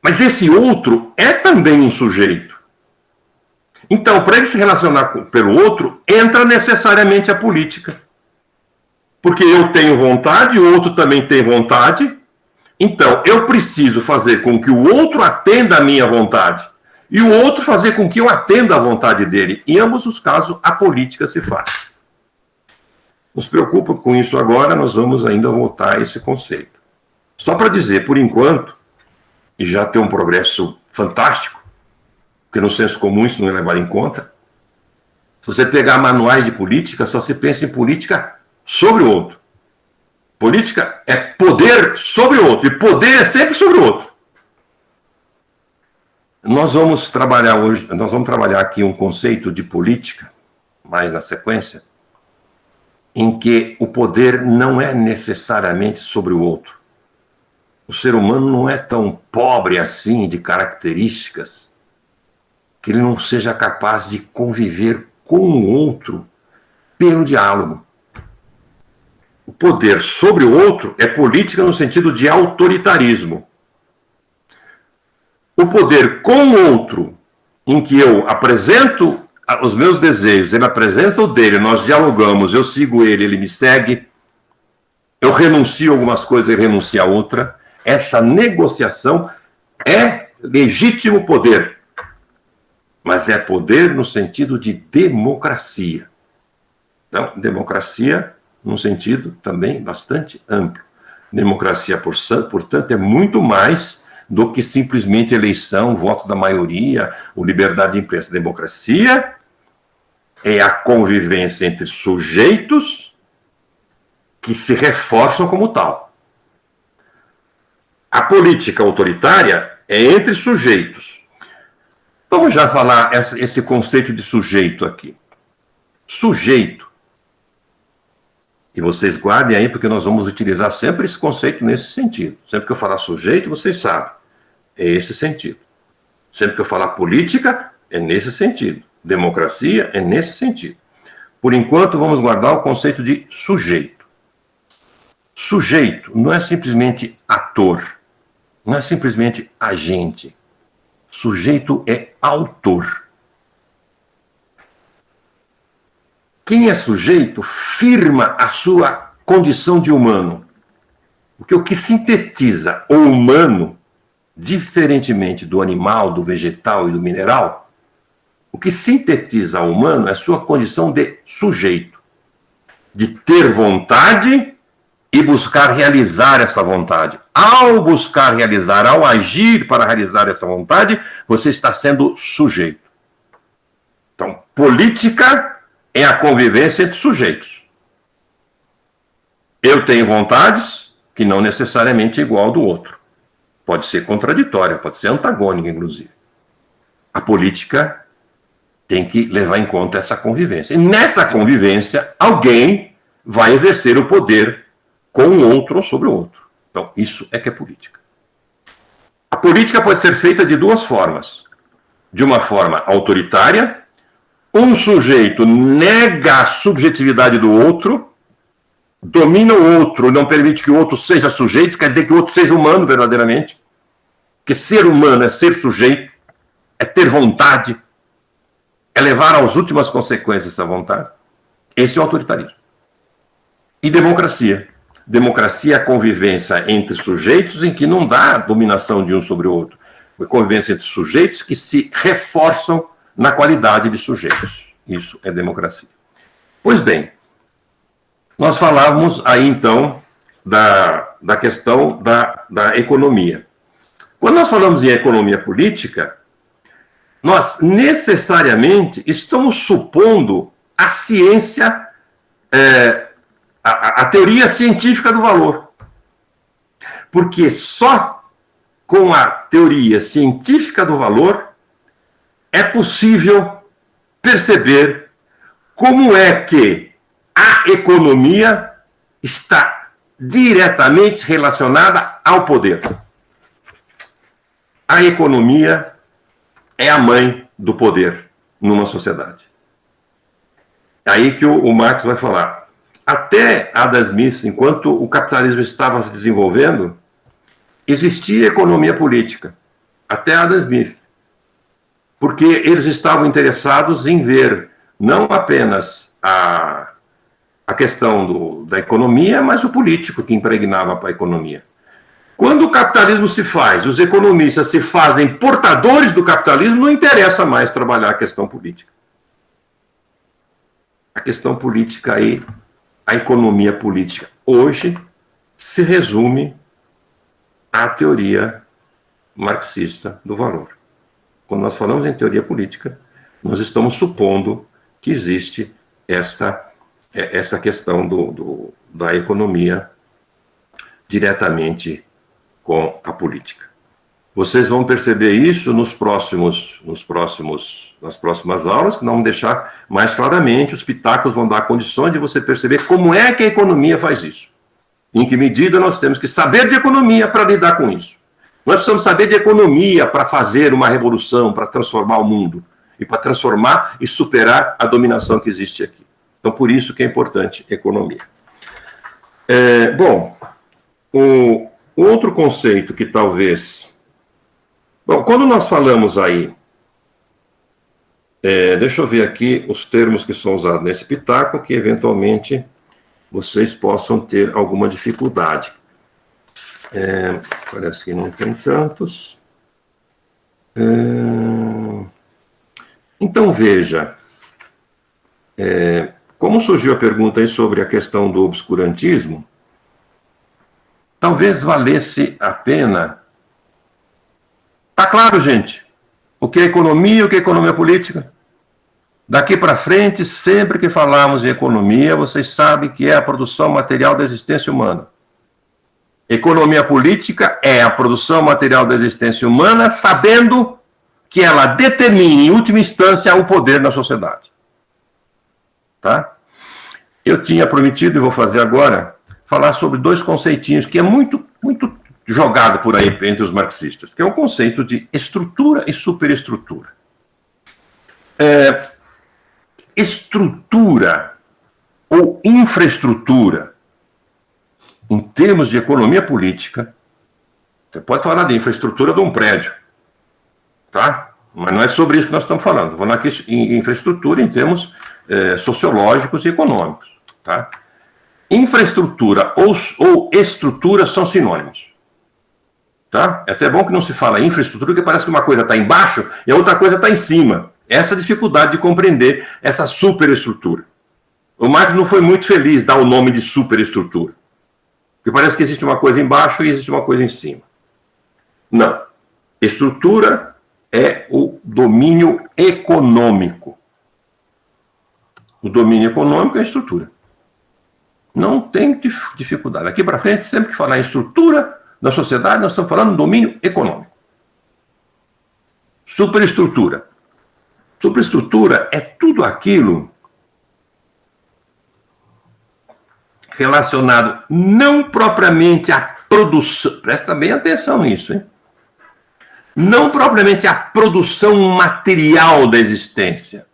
Mas esse outro é também um sujeito. Então, para ele se relacionar pelo outro, entra necessariamente a política. Porque eu tenho vontade, o outro também tem vontade. Então, eu preciso fazer com que o outro atenda à minha vontade. E o outro fazer com que eu atenda à vontade dele. Em ambos os casos, a política se faz. Não se preocupa com isso agora, nós vamos ainda voltar a esse conceito. Só para dizer, por enquanto, e já tem um progresso fantástico, porque no senso comum isso não é levado em conta, se você pegar manuais de política, só se pensa em política sobre o outro. Política é poder sobre o outro, e poder é sempre sobre o outro. Nós vamos trabalhar aqui um conceito de política, mais na sequência, em que o poder não é necessariamente sobre o outro. O ser humano não é tão pobre assim de características que ele não seja capaz de conviver com o outro pelo diálogo. O poder sobre o outro é política no sentido de autoritarismo. O poder com o outro, em que eu apresento os meus desejos, ele apresenta o dele, nós dialogamos, eu sigo ele, ele me segue, eu renuncio a algumas coisas, ele renuncia a outra. Essa negociação é legítimo poder, mas é poder no sentido de democracia. Então, democracia num sentido também bastante amplo. Democracia, portanto, é muito mais do que simplesmente eleição, voto da maioria, ou liberdade de imprensa. Democracia é a convivência entre sujeitos que se reforçam como tal. A política autoritária é entre sujeitos. Vamos já falar esse conceito de sujeito aqui. Sujeito. E vocês guardem aí, porque nós vamos utilizar sempre esse conceito nesse sentido. Sempre que eu falar sujeito, vocês sabem. É esse sentido. Sempre que eu falar política, é nesse sentido. Democracia é nesse sentido. Por enquanto, vamos guardar o conceito de sujeito. Sujeito não é simplesmente ator, não é simplesmente agente. Sujeito é autor. Quem é sujeito firma a sua condição de humano. Porque o que sintetiza o humano, diferentemente do animal, do vegetal e do mineral, o que sintetiza o humano é a sua condição de sujeito. De ter vontade e buscar realizar essa vontade. Ao buscar realizar, ao agir para realizar essa vontade, você está sendo sujeito. Então, política é a convivência entre sujeitos. Eu tenho vontades que não necessariamente é igual ao do outro. pode ser contraditória, pode ser antagônica, inclusive. A política tem que levar em conta essa convivência. E nessa convivência, alguém vai exercer o poder com um outro ou sobre o outro. Então, isso é que é política. A política pode ser feita de duas formas. De uma forma autoritária, um sujeito nega a subjetividade do outro, domina o outro, não permite que o outro seja sujeito, quer dizer que o outro seja humano verdadeiramente. Que ser humano é ser sujeito, é ter vontade, é levar às últimas consequências essa vontade. Esse é o autoritarismo. E democracia. Democracia é a convivência entre sujeitos em que não dá dominação de um sobre o outro. É a convivência entre sujeitos que se reforçam na qualidade de sujeitos. Isso é democracia. Pois bem, nós falávamos aí, então, da questão da economia. Quando nós falamos em economia política, nós necessariamente estamos supondo a ciência, a teoria científica do valor. Porque só com a teoria científica do valor é possível perceber como é que a economia está diretamente relacionada ao poder. A economia é a mãe do poder numa sociedade. É aí que o Marx vai falar. Até Adam Smith, enquanto o capitalismo estava se desenvolvendo, existia economia política. Até Adam Smith. Porque eles estavam interessados em ver não apenas a questão da economia, mas o político que impregnava a economia. Quando o capitalismo se faz, os economistas se fazem portadores do capitalismo, não interessa mais trabalhar a questão política. A questão política aí, a economia política hoje se resume à teoria marxista do valor. Quando nós falamos em teoria política, nós estamos supondo que existe essa questão da economia diretamente com a política. Vocês vão perceber isso nas próximas aulas, que não vão deixar mais claramente, os pitacos vão dar condições de você perceber como é que a economia faz isso. Em que medida nós temos que saber de economia para lidar com isso. Nós precisamos saber de economia para fazer uma revolução, para transformar o mundo, e para transformar e superar a dominação que existe aqui. Então, por isso que é importante economia. O outro conceito que talvez... Bom, quando nós falamos aí... deixa eu ver aqui os termos que são usados nesse pitaco, que eventualmente vocês possam ter alguma dificuldade. Parece que não tem tantos. Então, veja... como surgiu a pergunta aí sobre a questão do obscurantismo, talvez valesse a pena... Tá claro, gente? O que é economia e o que é economia política? Daqui para frente, sempre que falarmos em economia, vocês sabem que é a produção material da existência humana. Economia política é a produção material da existência humana, sabendo que ela determina, em última instância, o poder na sociedade. Tá? Eu tinha prometido, e vou fazer agora, falar sobre dois conceitinhos que é muito jogado por aí entre os marxistas, que é o conceito de estrutura e superestrutura. Estrutura ou infraestrutura, em termos de economia política, você pode falar de infraestrutura de um prédio, tá? Mas não é sobre isso que nós estamos falando. Vou falar aqui em infraestrutura em termos sociológicos e econômicos, tá? Infraestrutura ou estrutura são sinônimos. Tá? É até bom que não se fala infraestrutura, porque parece que uma coisa está embaixo e a outra coisa está em cima. Essa é a dificuldade de compreender essa superestrutura. O Marx não foi muito feliz em dar o nome de superestrutura, porque parece que existe uma coisa embaixo e existe uma coisa em cima. Não. Estrutura é o domínio econômico. O domínio econômico é a estrutura. Não tem dificuldade. Aqui para frente, sempre que falar em estrutura, na sociedade, nós estamos falando do domínio econômico. Superestrutura. Superestrutura é tudo aquilo relacionado não propriamente à produção, presta bem atenção nisso, hein? Não propriamente à produção material da existência,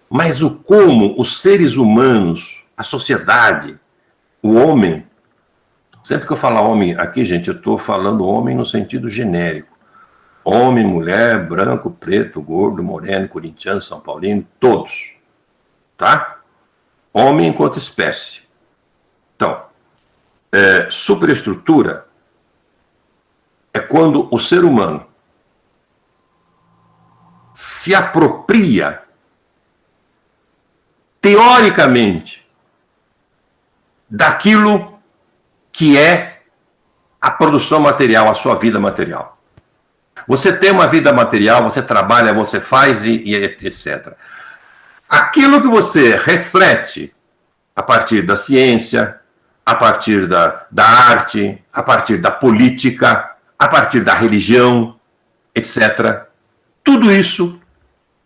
mas o como os seres humanos, a sociedade, o homem, sempre que eu falar homem aqui, gente, eu estou falando homem no sentido genérico. Homem, mulher, branco, preto, gordo, moreno, corintiano, são paulino, todos. Tá? Homem enquanto espécie. Então, superestrutura é quando o ser humano se apropria, teoricamente, daquilo que é a produção material, a sua vida material. Você tem uma vida material, você trabalha, você faz e etc. Aquilo que você reflete a partir da ciência, a partir da arte, a partir da política, a partir da religião, etc. Tudo isso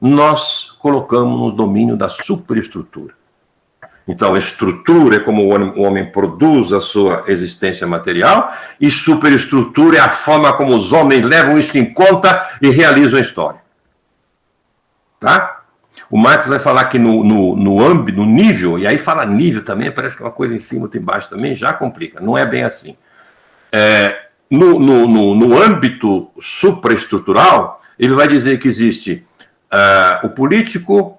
nós colocamos no domínio da superestrutura. Então, estrutura é como o homem produz a sua existência material, e superestrutura é a forma como os homens levam isso em conta e realizam a história. Tá? O Marx vai falar que no âmbito, no nível, e aí fala nível também, parece que é uma coisa em cima, outra embaixo também, já complica, não é bem assim. No âmbito supraestrutural, ele vai dizer que existe o político,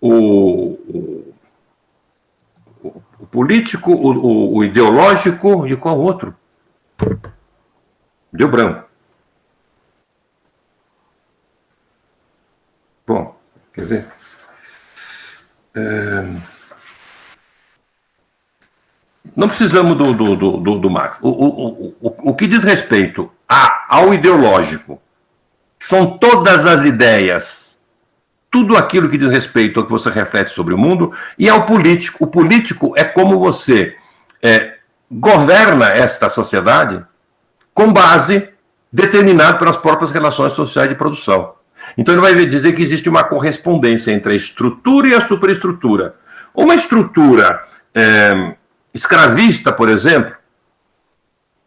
o político, o ideológico e qual outro? Deu branco. Bom, quer ver? Não precisamos do Marx. O que diz respeito ao ideológico, são todas as ideias, tudo aquilo que diz respeito ao que você reflete sobre o mundo, e ao político. O político é como você governa esta sociedade com base determinada pelas próprias relações sociais de produção. Então ele vai dizer que existe uma correspondência entre a estrutura e a superestrutura. Uma estrutura escravista, por exemplo,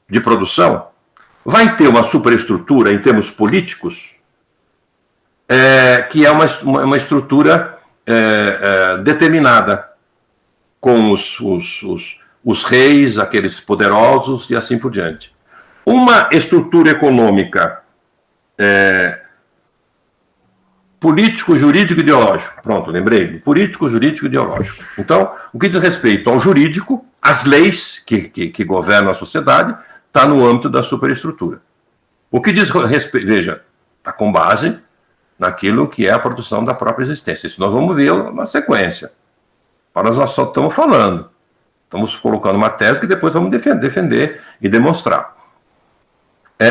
de produção, vai ter uma superestrutura em termos políticos, que é uma estrutura determinada, com os reis, aqueles poderosos e assim por diante. Uma estrutura econômica político, jurídico e ideológico. Pronto, lembrei. Político, jurídico e ideológico. Então, o que diz respeito ao jurídico, as leis que governam a sociedade, está no âmbito da superestrutura. O que diz respeito, veja, está com base naquilo que é a produção da própria existência. Isso nós vamos ver na sequência. Agora nós só estamos falando. Estamos colocando uma tese que depois vamos defender e demonstrar.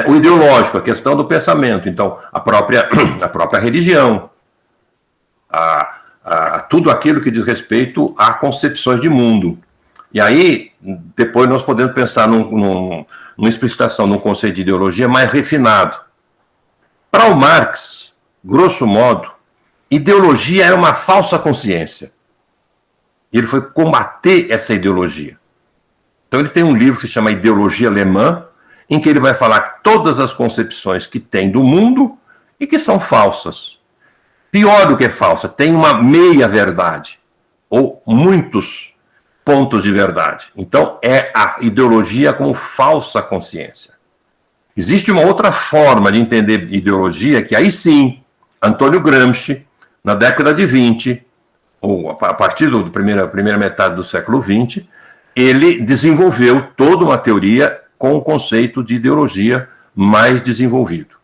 O ideológico, a questão do pensamento, então, a própria religião, tudo aquilo que diz respeito a concepções de mundo. E aí, depois nós podemos pensar numa explicitação, num conceito de ideologia mais refinado. Para o Marx, grosso modo, ideologia era uma falsa consciência. E ele foi combater essa ideologia. Então ele tem um livro que se chama Ideologia Alemã, em que ele vai falar todas as concepções que tem do mundo e que são falsas. Pior do que falsa, tem uma meia-verdade, ou muitos pontos de verdade. Então, é a ideologia como falsa consciência. Existe uma outra forma de entender ideologia, que aí sim, Antônio Gramsci, na década de 20, ou a partir da primeira metade do século 20, ele desenvolveu toda uma teoria com o conceito de ideologia mais desenvolvido.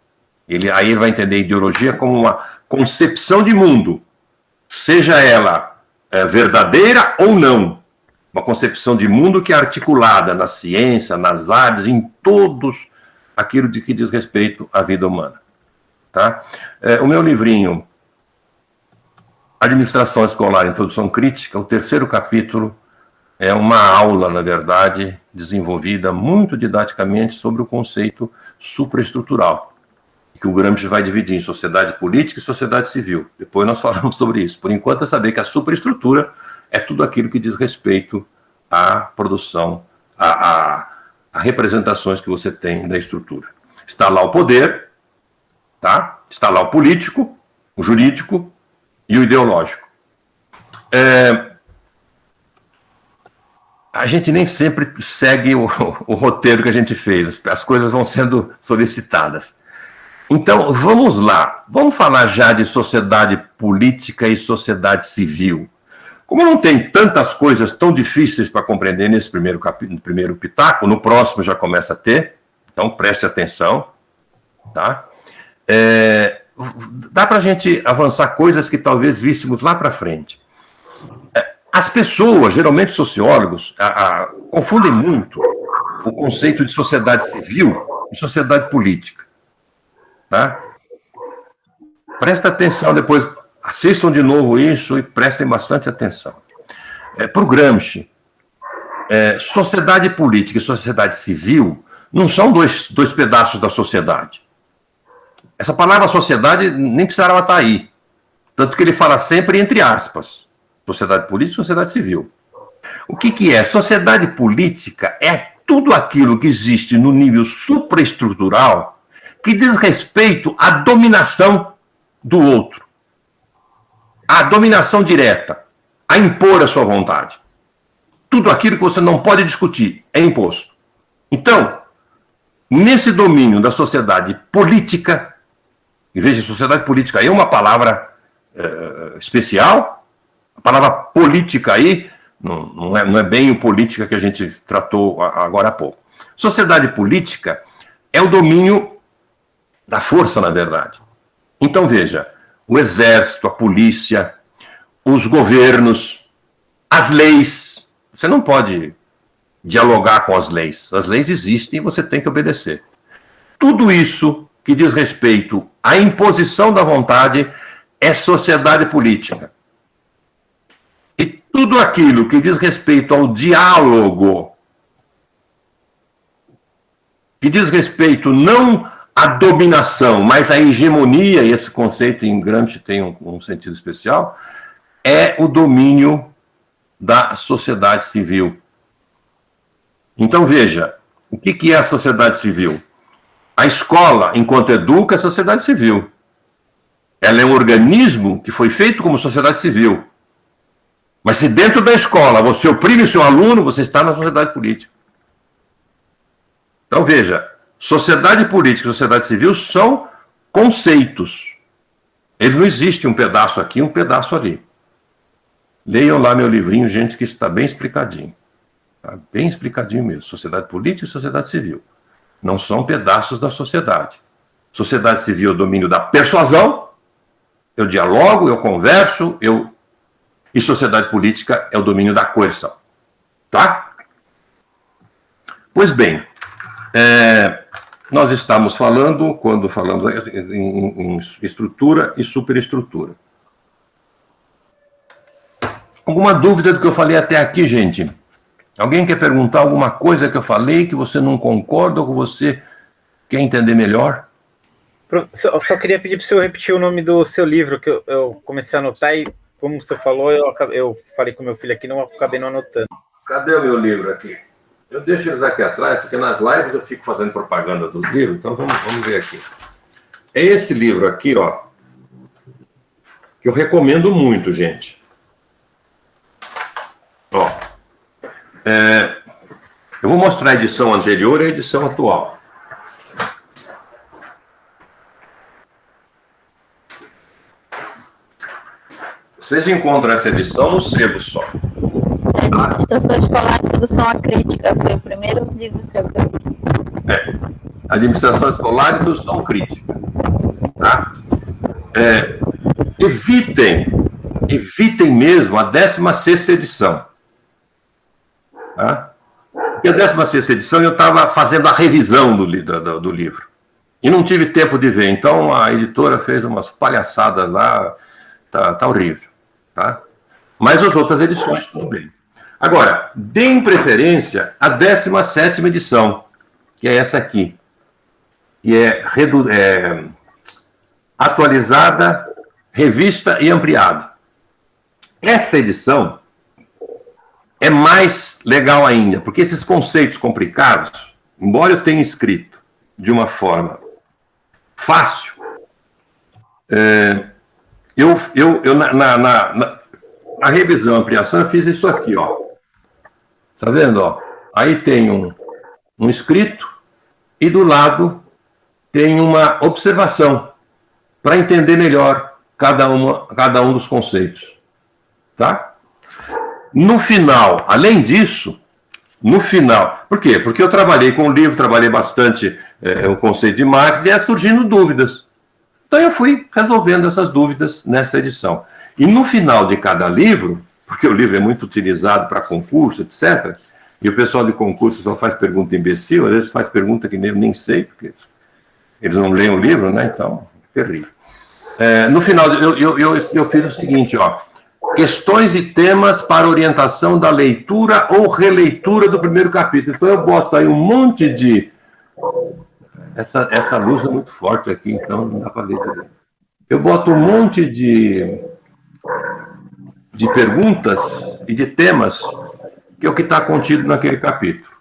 Aí ele vai entender ideologia como uma concepção de mundo, seja ela verdadeira ou não. Uma concepção de mundo que é articulada na ciência, nas artes, em todos aquilo de que diz respeito à vida humana. Tá? O meu livrinho, Administração Escolar, Introdução Crítica, o terceiro capítulo, é uma aula, na verdade, desenvolvida muito didaticamente sobre o conceito supraestrutural, que o Gramsci vai dividir em sociedade política e sociedade civil. Depois nós falamos sobre isso. Por enquanto é saber que a supraestrutura é tudo aquilo que diz respeito à produção, a representações que você tem da estrutura. Está lá o poder, tá? Está lá o político, o jurídico e o ideológico. A gente nem sempre segue o roteiro que a gente fez, as coisas vão sendo solicitadas. Então, vamos lá, vamos falar já de sociedade política e sociedade civil. Como não tem tantas coisas tão difíceis para compreender nesse primeiro pitaco, no próximo já começa a ter, então preste atenção, tá? Dá para a gente avançar coisas que talvez víssemos lá para frente. As pessoas, geralmente sociólogos, confundem muito o conceito de sociedade civil e sociedade política. Tá? Presta atenção depois, assistam de novo isso e prestem bastante atenção. Para o Gramsci, sociedade política e sociedade civil não são dois pedaços da sociedade. Essa palavra sociedade nem precisava estar aí. Tanto que ele fala sempre entre aspas. Sociedade política e sociedade civil. O que é? Sociedade política é tudo aquilo que existe no nível supraestrutural que diz respeito à dominação do outro. À dominação direta. A impor a sua vontade. Tudo aquilo que você não pode discutir é imposto. Então, nesse domínio da sociedade política, e veja, sociedade política aí é uma palavra especial, a palavra política aí não é bem o política que a gente tratou agora há pouco. Sociedade política é o domínio da força, na verdade. Então, veja, o exército, a polícia, os governos, as leis. Você não pode dialogar com as leis. As leis existem e você tem que obedecer. Tudo isso que diz respeito à imposição da vontade é sociedade política. E tudo aquilo que diz respeito ao diálogo, que diz respeito não à dominação, mas à hegemonia, e esse conceito em Gramsci tem um sentido especial, é o domínio da sociedade civil. Então, veja, o que é a sociedade civil? A escola, enquanto educa, é a sociedade civil. Ela é um organismo que foi feito como sociedade civil. Mas se dentro da escola você oprime o seu aluno, você está na sociedade política. Então, veja, sociedade política e sociedade civil são conceitos. Ele não existe um pedaço aqui, um pedaço ali. Leiam lá meu livrinho, gente, que está bem explicadinho. Tá? Bem explicadinho mesmo. Sociedade política e sociedade civil. Não são pedaços da sociedade. Sociedade civil é o domínio da persuasão, eu dialogo, eu converso, e sociedade política é o domínio da coerção. Tá? Pois bem, nós estamos falando, quando falamos em estrutura e superestrutura. Alguma dúvida do que eu falei até aqui, gente? Alguém quer perguntar alguma coisa que eu falei que você não concorda ou que você quer entender melhor? Eu só queria pedir para o senhor repetir o nome do seu livro, que eu comecei a anotar e, como você falou, eu falei com meu filho aqui, não acabei não anotando. Cadê o meu livro aqui? Eu deixo eles aqui atrás, porque nas lives eu fico fazendo propaganda dos livros, então vamos ver aqui. É esse livro aqui, ó, que eu recomendo muito, gente. Ó, eu vou mostrar a edição anterior e a edição atual. Vocês encontram essa edição no sebo só. Administração Escolar e Produção Acrítica foi o primeiro livro seu que eu li. Administração Escolar e Produção Crítica. Tá? Evitem mesmo a 16ª edição. Tá? E a 16ª edição eu estava fazendo a revisão do livro. E não tive tempo de ver. Então a editora fez umas palhaçadas lá. Tá horrível. Tá? Mas as outras edições, tudo bem. Agora, deem preferência à 17ª edição, que é essa aqui, que é atualizada, revista e ampliada. Essa edição é mais legal ainda, porque esses conceitos complicados, embora eu tenha escrito de uma forma fácil, na revisão, ampliação, eu fiz isso aqui, ó. Tá vendo, ó? Aí tem um escrito e do lado tem uma observação para entender melhor cada um dos conceitos, tá? No final, além disso, no final, por quê? Porque eu trabalhei com o livro, trabalhei bastante o conceito de marketing, e ia surgindo dúvidas. Então eu fui resolvendo essas dúvidas nessa edição. E no final de cada livro, porque o livro é muito utilizado para concurso, etc., e o pessoal de concurso só faz pergunta imbecil, às vezes faz pergunta que eu nem sei, porque eles não leem o livro, né? Então, terrível. No final, eu fiz o seguinte, ó. Questões e temas para orientação da leitura ou releitura do primeiro capítulo. Então eu boto aí um monte de... Essa luz é muito forte aqui, então não dá para ler direito. Eu boto um monte de perguntas e de temas que é o que está contido naquele capítulo.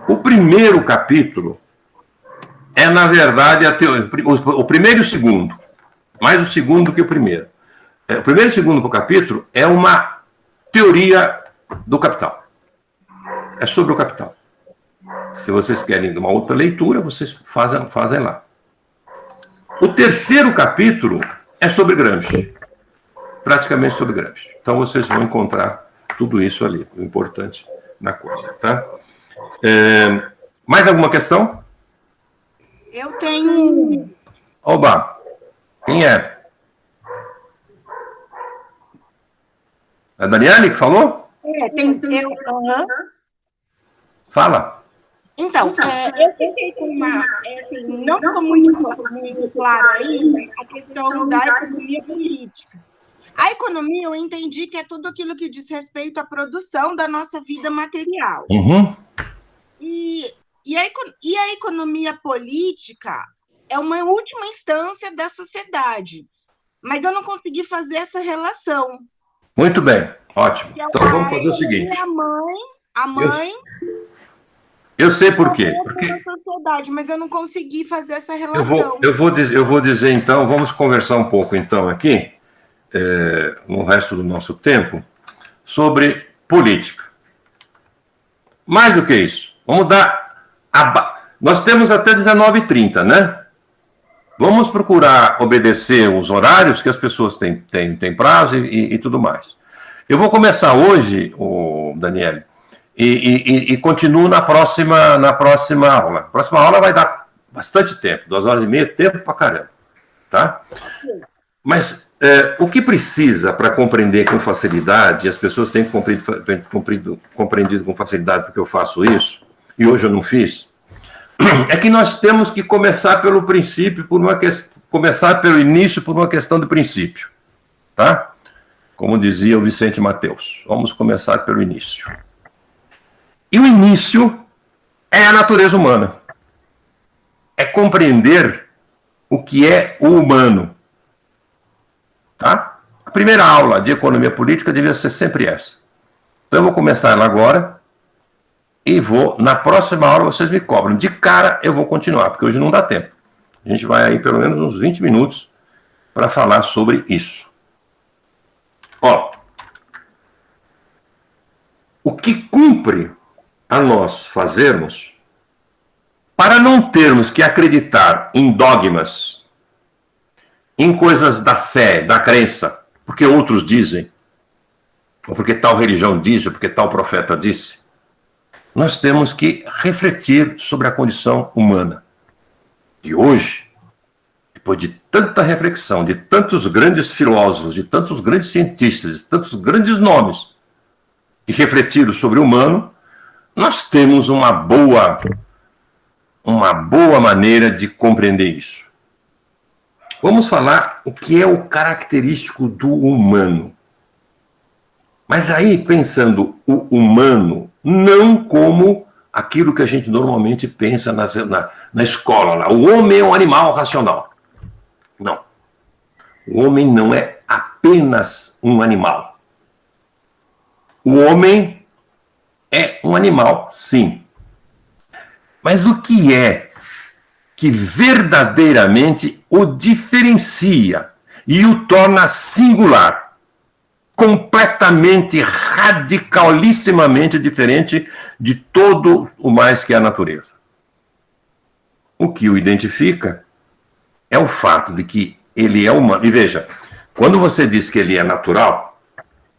O primeiro capítulo é, na verdade, o primeiro e o segundo. Mais o segundo do que o primeiro. O primeiro e o segundo capítulo é uma teoria do capital. É sobre o capital. Se vocês querem uma outra leitura, vocês fazem lá. O terceiro capítulo é sobre Gramsci. Praticamente sobre Gramsci. Então vocês vão encontrar tudo isso ali, o importante na coisa, tá? Mais alguma questão? Eu tenho... Oba! Quem é? A Daniele que falou? Fala. Então, eu fiquei com uma... não ficou muito claro ainda a questão da economia política. A economia, eu entendi que é tudo aquilo que diz respeito à produção da nossa vida material. Uhum. E a economia política é uma última instância da sociedade. Mas eu não consegui fazer essa relação. Muito bem, ótimo. Então vamos fazer o seguinte. A mãe... Eu sei por quê. Porque... sociedade, mas eu não consegui fazer essa relação. Eu vou dizer, então, vamos conversar um pouco, então, aqui, no resto do nosso tempo, sobre política. Mais do que isso, vamos dar... Nós temos até 19h30, né? Vamos procurar obedecer os horários que as pessoas têm prazo e tudo mais. Eu vou começar hoje, Daniele, e continuo na próxima aula. A próxima aula vai dar bastante tempo, 2h30, tempo pra caramba, tá? Mas o que precisa para compreender com facilidade, e as pessoas têm compreendido com facilidade porque eu faço isso, e hoje eu não fiz, é que nós temos que começar pelo princípio, começar pelo início por uma questão de princípio, tá? Como dizia o Vicente Mateus, vamos começar pelo início. E o início é a natureza humana. É compreender o que é o humano. Tá? A primeira aula de economia política devia ser sempre essa. Então eu vou começar ela agora e na próxima aula vocês me cobram. De cara eu vou continuar, porque hoje não dá tempo. A gente vai aí pelo menos uns 20 minutos para falar sobre isso. Ó, o que cumpre a nós fazermos para não termos que acreditar em dogmas, em coisas da fé, da crença, porque outros dizem, ou porque tal religião diz, ou porque tal profeta disse, nós temos que refletir sobre a condição humana. E hoje, depois de tanta reflexão, de tantos grandes filósofos, de tantos grandes cientistas, de tantos grandes nomes que refletiram sobre o humano, nós temos uma boa maneira de compreender isso. Vamos falar o que é o característico do humano. Mas aí, pensando o humano, não como aquilo que a gente normalmente pensa na escola, lá. O homem é um animal racional. Não. O homem não é apenas um animal. O homem é um animal, sim. Mas o que é que verdadeiramente o diferencia e o torna singular, completamente, radicalissimamente diferente de todo o mais que é a natureza? O que o identifica é o fato de que ele é humano. E veja, quando você diz que ele é natural,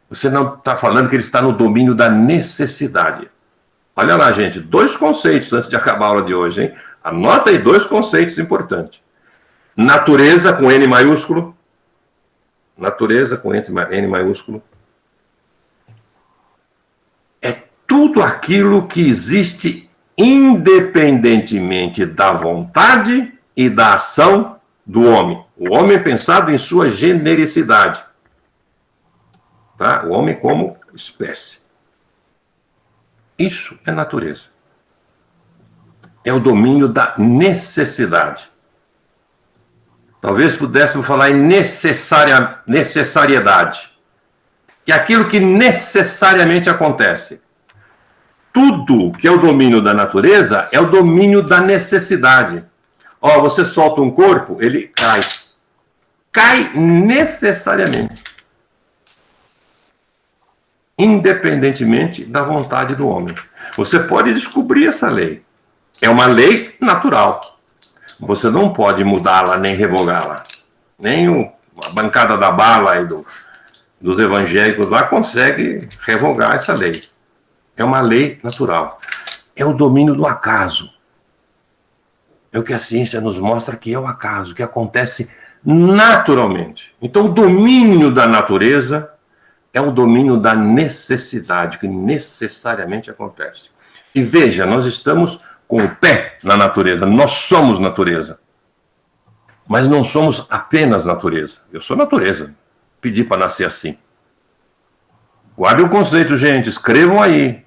você não está falando que ele está no domínio da necessidade. Olha lá, gente, 2 conceitos antes de acabar a aula de hoje, hein? Anota aí 2 conceitos importantes. Natureza com N maiúsculo. Natureza com N maiúsculo. É tudo aquilo que existe independentemente da vontade e da ação do homem. O homem pensado em sua genericidade. Tá? O homem como espécie. Isso é natureza. É o domínio da necessidade. Talvez pudéssemos falar em necessariedade. Que é aquilo que necessariamente acontece. Tudo que é o domínio da natureza é o domínio da necessidade. Ó, você solta um corpo, ele cai. Cai necessariamente. Independentemente da vontade do homem. Você pode descobrir essa lei. É uma lei natural. Você não pode mudá-la nem revogá-la. Nem a bancada da bala e dos evangélicos lá consegue revogar essa lei. É uma lei natural. É o domínio do acaso. É o que a ciência nos mostra que é o acaso, que acontece naturalmente. Então, o domínio da natureza é o domínio da necessidade, que necessariamente acontece. E veja, nós estamos com o pé na natureza, nós somos natureza. Mas não somos apenas natureza. Eu sou natureza. Pedi para nascer assim. Guardem o conceito, gente, escrevam aí.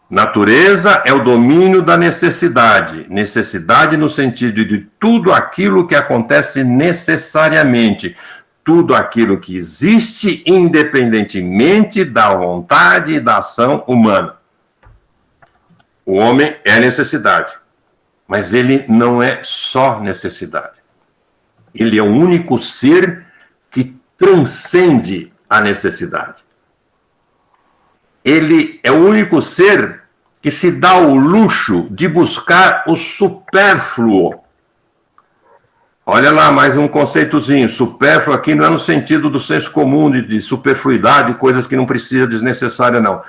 Natureza é o domínio da necessidade. Necessidade no sentido de tudo aquilo que acontece necessariamente. Tudo aquilo que existe independentemente da vontade e da ação humana. O homem é necessidade, mas ele não é só necessidade. Ele é o único ser que transcende a necessidade. Ele é o único ser que se dá o luxo de buscar o supérfluo. Olha lá, mais um conceitozinho. Supérfluo aqui não é no sentido do senso comum de superfluidade, coisas que não precisa, desnecessária, não.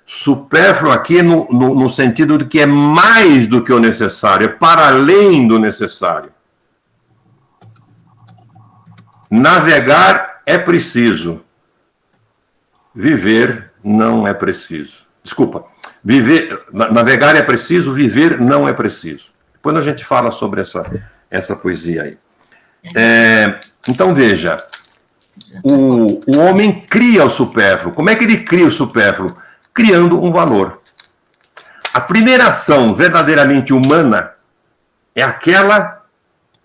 Supérfluo aqui no sentido de que é mais do que o necessário, é para além do necessário. Navegar é preciso. Viver não é preciso. Desculpa. Navegar é preciso, viver não é preciso. Depois a gente fala sobre essa poesia aí. Então, veja. O homem cria o supérfluo. Como é que ele cria o supérfluo? Criando um valor. A primeira ação verdadeiramente humana é aquela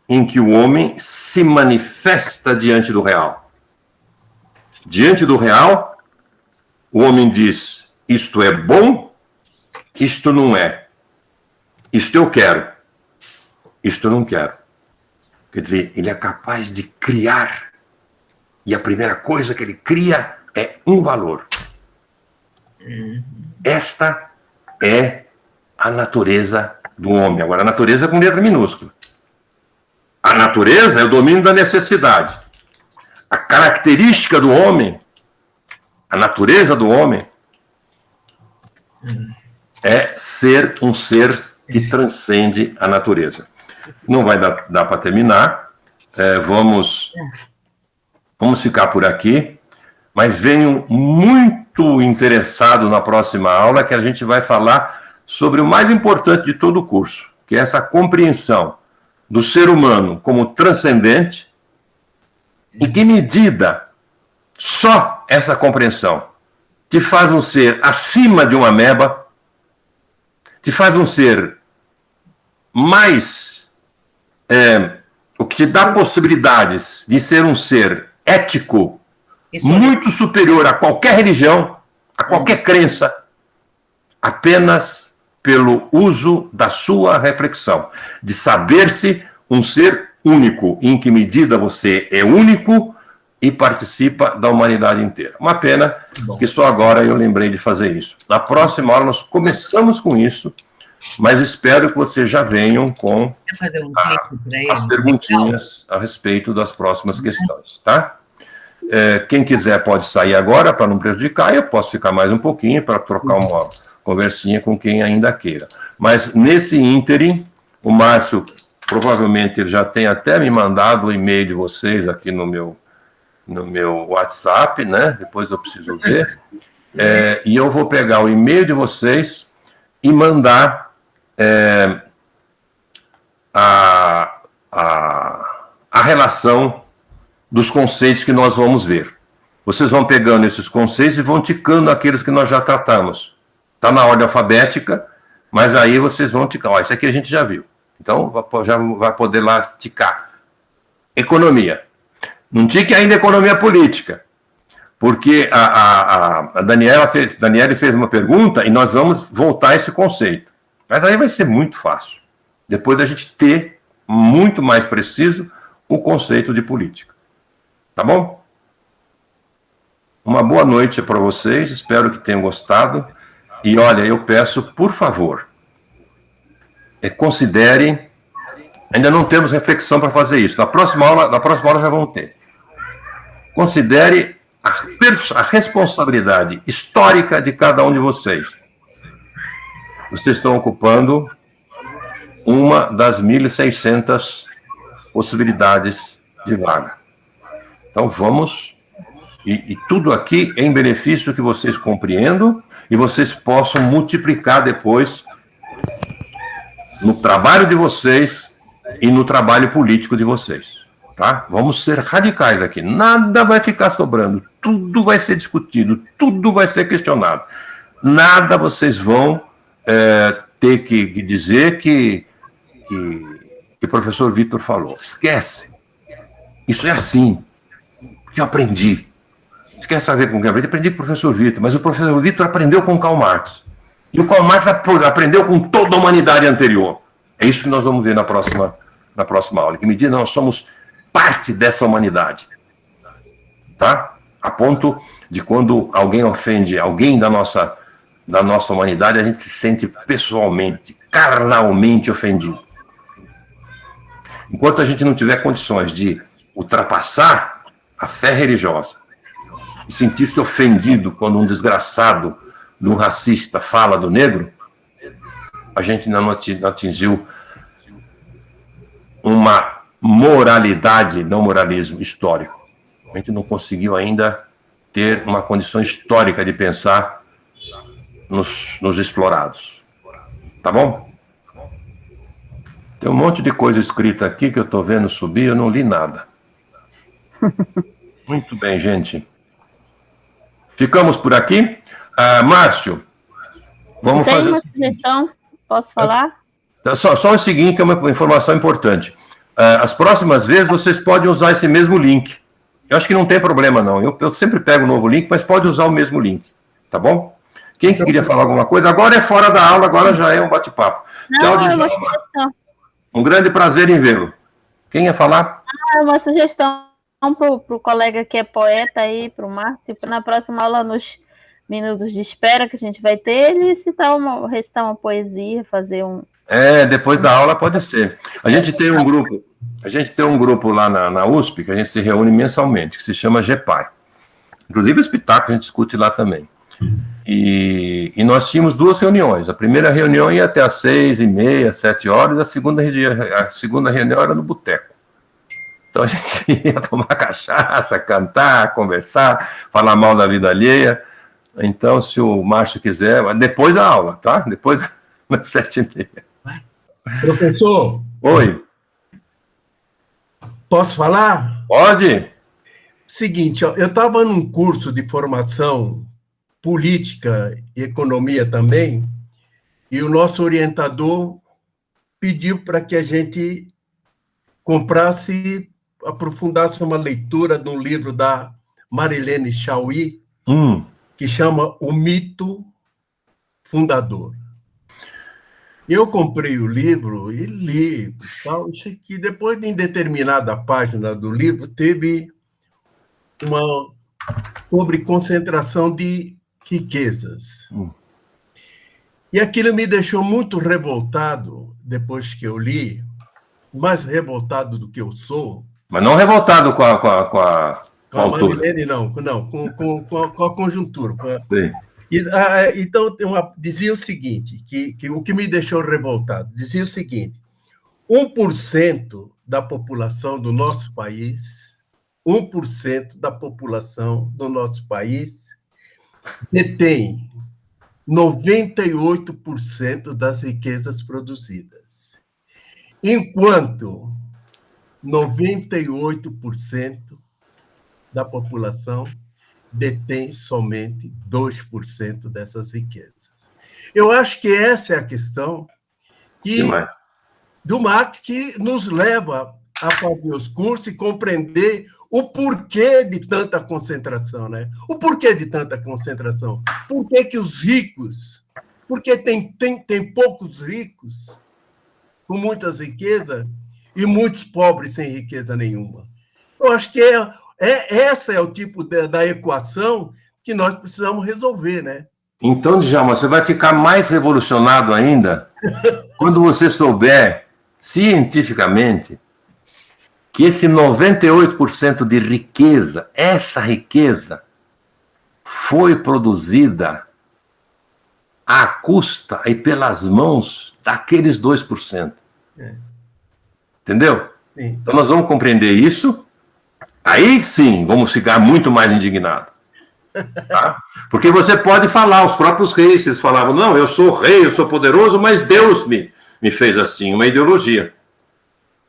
em que o homem se manifesta diante do real. Diante do real, o homem diz: isto é bom, isto não é. Isto eu quero, isto eu não quero. Quer dizer, ele é capaz de criar. E a primeira coisa que ele cria é um valor. Esta é a natureza do homem. Agora, a natureza com letra minúscula. A natureza é o domínio da necessidade. A característica do homem, a natureza do homem, é ser um ser que transcende a natureza. Não vai dar para terminar. Vamos ficar por aqui. Mas venho muito interessado na próxima aula, que a gente vai falar sobre o mais importante de todo o curso, que é essa compreensão do ser humano como transcendente. Em que medida só essa compreensão te faz um ser acima de uma ameba, te faz um ser mais... o que te dá possibilidades de ser um ser ético, muito superior a qualquer religião, a qualquer crença, apenas pelo uso da sua reflexão, de saber-se um ser único, em que medida você é único e participa da humanidade inteira. Uma pena que só agora eu lembrei de fazer isso. Na próxima aula nós começamos com isso, mas espero que vocês já venham com as perguntinhas a respeito das próximas questões, tá? Quem quiser pode sair agora para não prejudicar, eu posso ficar mais um pouquinho para trocar uma conversinha com quem ainda queira. Mas nesse ínterim, o Márcio provavelmente ele já tem até me mandado o e-mail de vocês aqui no meu WhatsApp, né? Depois eu preciso ver. E eu vou pegar o e-mail de vocês e mandar a relação dos conceitos que nós vamos ver. Vocês vão pegando esses conceitos e vão ticando aqueles que nós já tratamos. Está na ordem alfabética, mas aí vocês vão ticar. Ó, isso aqui a gente já viu. Então, já vai poder lá ticar. Economia. Não tique ainda economia política, porque a Daniele fez uma pergunta e nós vamos voltar a esse conceito. Mas aí vai ser muito fácil. Depois da gente ter, muito mais preciso, o conceito de política. Tá bom? Uma boa noite para vocês, espero que tenham gostado. E olha, eu peço, por favor, considerem, ainda não temos reflexão para fazer isso, na próxima aula já vão ter. Considere a responsabilidade histórica de cada um de vocês. Vocês estão ocupando uma das 1.600 possibilidades de vaga. Então vamos, e tudo aqui em benefício que vocês compreendam e vocês possam multiplicar depois no trabalho de vocês e no trabalho político de vocês. Tá? Vamos ser radicais aqui. Nada vai ficar sobrando. Tudo vai ser discutido. Tudo vai ser questionado. Nada vocês vão ter que dizer que o professor Vitor falou. Esquece. Isso é assim. Que eu aprendi. Você quer saber com quem eu aprendi? Aprendi com o professor Vitor. Mas o professor Vitor aprendeu com Karl Marx. E o Karl Marx aprendeu com toda a humanidade anterior. É isso que nós vamos ver na próxima aula. Em que medida nós somos parte dessa humanidade. Tá? A ponto de quando alguém ofende alguém da nossa humanidade, a gente se sente pessoalmente, carnalmente ofendido. Enquanto a gente não tiver condições de ultrapassar a fé religiosa e sentir-se ofendido quando um desgraçado, um racista fala do negro, a gente ainda não atingiu uma moralidade, não moralismo, histórico. A gente não conseguiu ainda ter uma condição histórica de pensar nos explorados. Tá bom? Tem um monte de coisa escrita aqui que eu estou vendo subir, eu não li nada. Muito bem, gente. Ficamos por aqui. Márcio, vamos fazer... Tem uma sugestão? Posso falar? Só o seguinte, que é uma informação importante. As próximas vezes, vocês podem usar esse mesmo link. Eu acho que não tem problema, não. Eu sempre pego um novo link, mas pode usar o mesmo link. Tá bom? Quem que queria falar alguma coisa? Agora é fora da aula, agora já é um bate-papo. Tchau, Djalma. Um grande prazer em vê-lo. Quem ia falar? Uma sugestão para o colega que é poeta aí, para o Márcio, na próxima aula, nos minutos de espera que a gente vai ter, ele recitar uma poesia, fazer um... Depois da aula pode ser. A gente tem um grupo lá na USP, que a gente se reúne mensalmente, que se chama GEPAI. Inclusive, o espetáculo a gente discute lá também. E nós tínhamos 2 reuniões. A primeira reunião ia até às 6h30, 7 horas, a segunda reunião era no boteco. Então a gente ia tomar cachaça, cantar, conversar, falar mal da vida alheia. Então, se o Márcio quiser, depois da aula, tá? Depois das 7h30. Professor? Oi. Posso falar? Pode. Seguinte, ó, eu estava num curso de formação política e economia também, e o nosso orientador pediu para que a gente aprofundasse uma leitura de um livro da Marilene Chauí, que chama O Mito Fundador. Eu comprei o livro e li, tal, que depois de determinada página do livro teve uma sobre concentração de riquezas. E aquilo me deixou muito revoltado depois que eu li, mais revoltado do que eu sou. Mas não revoltado com a altura. Marilene, não, com a conjuntura. Sim. Então, dizia o seguinte, que o que me deixou revoltado, dizia o seguinte, 1% da população do nosso país, 1% da população do nosso país detém 98% das riquezas produzidas, enquanto 98% da população detém somente 2% dessas riquezas. Eu acho que essa é a questão do Marx que nos leva a fazer os cursos e compreender o porquê de tanta concentração, né? O porquê de tanta concentração? Por que os ricos? Porque tem poucos ricos com muitas riquezas e muitos pobres sem riqueza nenhuma. Eu acho que essa é o tipo da equação que nós precisamos resolver, né? Então, Djalma, você vai ficar mais revolucionado ainda quando você souber, cientificamente, que esse 98% de riqueza, essa riqueza, foi produzida à custa e pelas mãos daqueles 2%. Entendeu? Sim. Então, nós vamos compreender isso. Aí sim, vamos ficar muito mais indignados. Tá? Porque você pode falar, os próprios reis, eles falavam, não, eu sou rei, eu sou poderoso, mas Deus me fez assim, uma ideologia.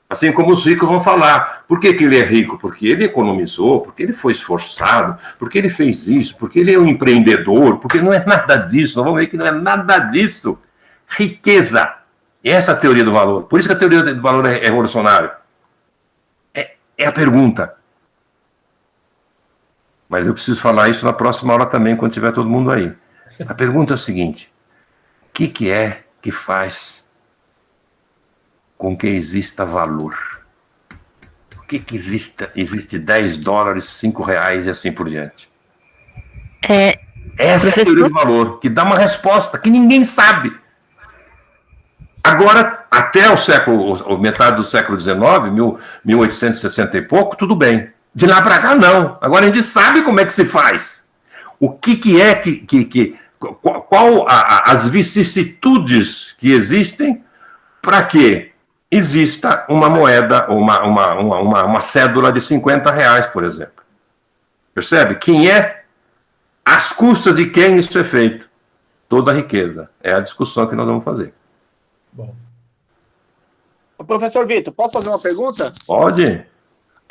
Assim como os ricos vão falar. Por que ele é rico? Porque ele economizou, porque ele foi esforçado, porque ele fez isso, porque ele é um empreendedor, porque não é nada disso, nós vamos ver que não é nada disso. Riqueza. Essa é a teoria do valor. Por isso que a teoria do valor é revolucionária. É a pergunta. Mas eu preciso falar isso na próxima aula também, quando tiver todo mundo aí. A pergunta é a seguinte: o que é que faz com que exista valor? Por que existe 10 dólares, 5 reais e assim por diante? Essa é a teoria do valor, que dá uma resposta que ninguém sabe. Agora, até metade do século XIX, 1860 e pouco, tudo bem. De lá para cá, não. Agora a gente sabe como é que se faz. O que é qual as vicissitudes que existem para que exista uma moeda, uma cédula de 50 reais, por exemplo. Percebe? Quem é? Às custas de quem isso é feito? Toda a riqueza. É a discussão que nós vamos fazer. Bom. Professor Vitor, posso fazer uma pergunta? Pode.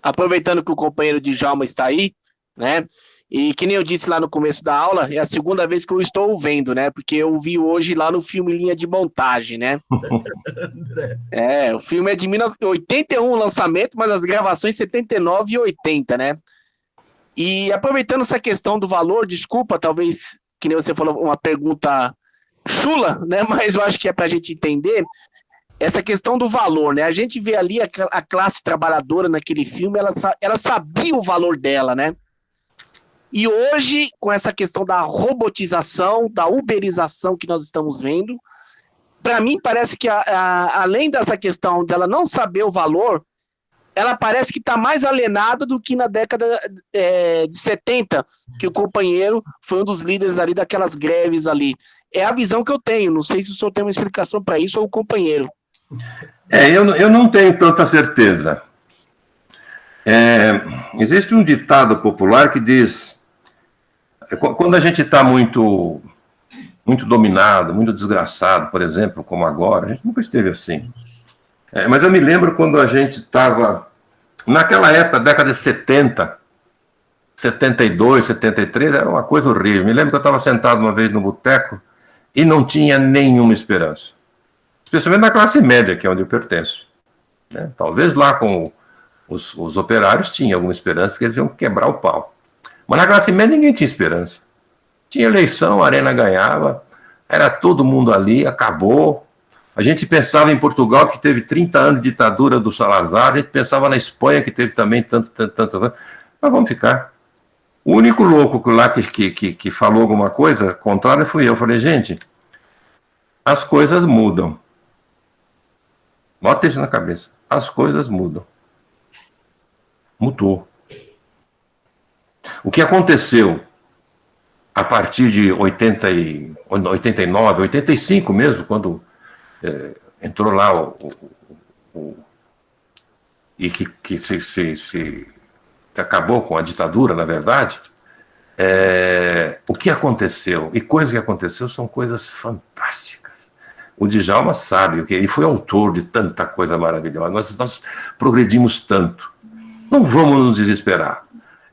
Aproveitando que o companheiro Djalma está aí, né? E que nem eu disse lá no começo da aula, é a segunda vez que eu estou vendo, né? Porque eu vi hoje lá no filme Linha de Montagem, né? O filme é de 1981 o lançamento, mas as gravações 79 e 80, né? E aproveitando essa questão do valor, desculpa, talvez, que nem você falou, uma pergunta chula, né? Mas eu acho que é para a gente entender essa questão do valor, né? A gente vê ali a classe trabalhadora naquele filme, ela sabia o valor dela, né? E hoje, com essa questão da robotização, da uberização que nós estamos vendo, para mim parece que, além dessa questão dela não saber o valor, ela parece que está mais alienada do que na década de 70, que o companheiro foi um dos líderes ali daquelas greves ali. É a visão que eu tenho, não sei se o senhor tem uma explicação para isso ou o companheiro. Eu não tenho tanta certeza. Existe um ditado popular que diz, quando a gente está muito dominado, muito desgraçado, por exemplo, como agora, a gente nunca esteve assim. Mas eu me lembro quando a gente estava, naquela época, década de 70, 72, 73, era uma coisa horrível. Me lembro que eu estava sentado uma vez no boteco e não tinha nenhuma esperança. Especialmente na classe média, que é onde eu pertenço. Né? Talvez lá com os operários tinha alguma esperança, porque eles iam quebrar o pau. Mas na classe média ninguém tinha esperança. Tinha eleição, a Arena ganhava, era todo mundo ali, acabou. A gente pensava em Portugal, que teve 30 anos de ditadura do Salazar, a gente pensava na Espanha, que teve também tanto. Mas vamos ficar. O único louco lá que falou alguma coisa contrária fui eu. Eu falei, gente, as coisas mudam. Bota isso na cabeça. As coisas mudam. Mudou. O que aconteceu a partir de 89, 85 mesmo, quando entrou lá e que se acabou com a ditadura, na verdade, o que aconteceu, e coisas que aconteceu são coisas fantásticas. O Djalma sabe, ele foi autor de tanta coisa maravilhosa, nós progredimos tanto. Não vamos nos desesperar.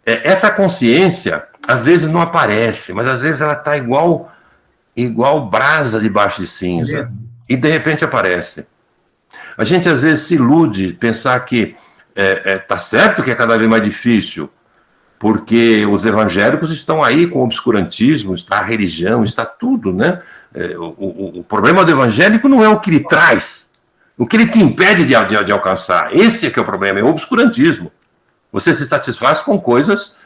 Essa consciência, às vezes não aparece, mas às vezes ela está igual brasa debaixo de cinza, e de repente aparece. A gente às vezes se ilude, pensar que tá certo que é cada vez mais difícil, porque os evangélicos estão aí com o obscurantismo, está a religião, está tudo, né? O problema do evangélico não é o que ele traz, o que ele te impede de alcançar. Esse é que é o problema, é o obscurantismo. Você se satisfaz com coisas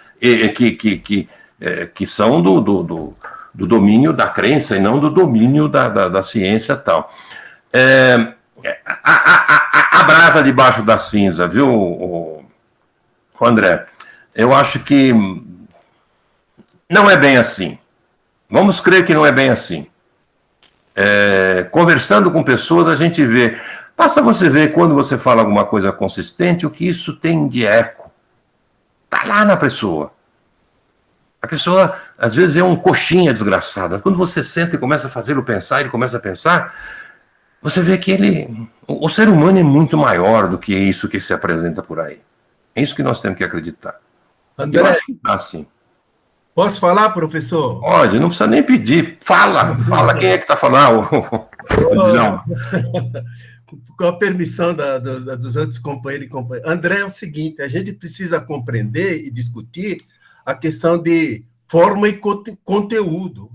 que são do domínio da crença e não do domínio da ciência e tal. A brasa debaixo da cinza, viu, André? Eu acho que não é bem assim. Vamos crer que não é bem assim. Conversando com pessoas, a gente vê. Basta você ver quando você fala alguma coisa consistente, o que isso tem de eco. Está lá na pessoa. A pessoa, às vezes, é um coxinha desgraçado. Quando você senta e começa a fazê-lo pensar, ele começa a pensar, você vê que o ser humano é muito maior do que isso que se apresenta por aí. É isso que nós temos que acreditar. André, eu acho que está assim. Posso falar, professor? Pode, não precisa nem pedir. Fala quem é que está falando. Com a permissão dos outros companheiros e companheiras. André, é o seguinte, a gente precisa compreender e discutir a questão de forma e conteúdo.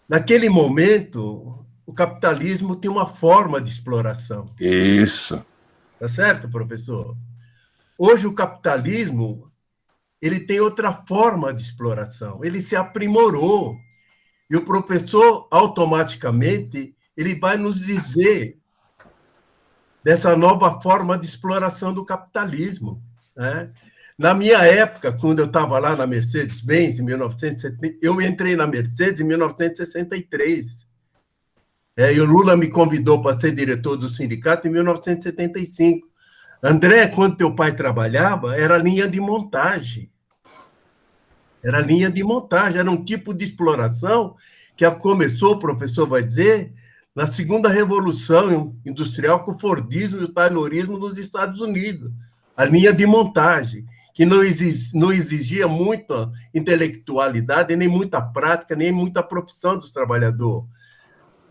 Naquele momento, o capitalismo tem uma forma de exploração. Isso. Tá certo, professor? Hoje, o capitalismo ele tem outra forma de exploração. Ele se aprimorou. E o professor, automaticamente, ele vai nos dizer dessa nova forma de exploração do capitalismo. Né? Na minha época, quando eu estava lá na Mercedes-Benz, em 1970, eu entrei na Mercedes em 1963. E o Lula me convidou para ser diretor do sindicato em 1975. André, quando teu pai trabalhava, era linha de montagem. Era linha de montagem, era um tipo de exploração que começou, o professor vai dizer, na segunda revolução industrial com o Fordismo e o Taylorismo nos Estados Unidos. A linha de montagem, que não exigia muita intelectualidade, nem muita prática, nem muita profissão dos trabalhadores.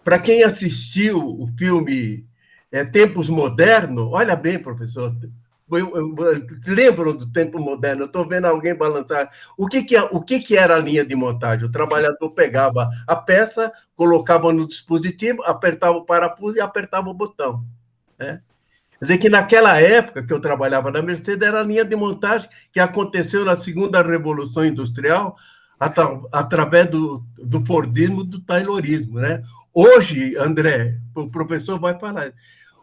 Para quem assistiu o filme Tempos Modernos, olha bem, professor, lembram do Tempo Moderno? Eu estou vendo alguém balançar. O que era a linha de montagem? O trabalhador pegava a peça, colocava no dispositivo, apertava o parafuso e apertava o botão. Né? Quer dizer que naquela época que eu trabalhava na Mercedes, era a linha de montagem que aconteceu na segunda Revolução Industrial, através do Fordismo e do Taylorismo. Né? Hoje, André, o professor vai falar,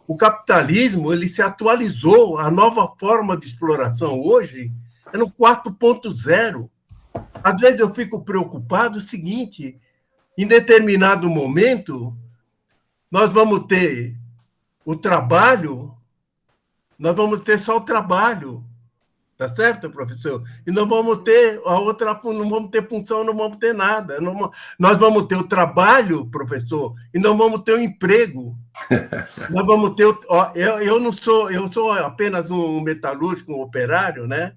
o capitalismo ele se atualizou, a nova forma de exploração hoje é no 4.0. Às vezes eu fico preocupado o seguinte, em determinado momento, nós vamos ter o trabalho, nós vamos ter só o trabalho, tá certo, professor? E não vamos ter a outra, não vamos ter função, não vamos ter nada. Nós vamos ter o trabalho, professor, e não vamos ter o emprego. Nós vamos ter eu sou apenas um metalúrgico, um operário, né?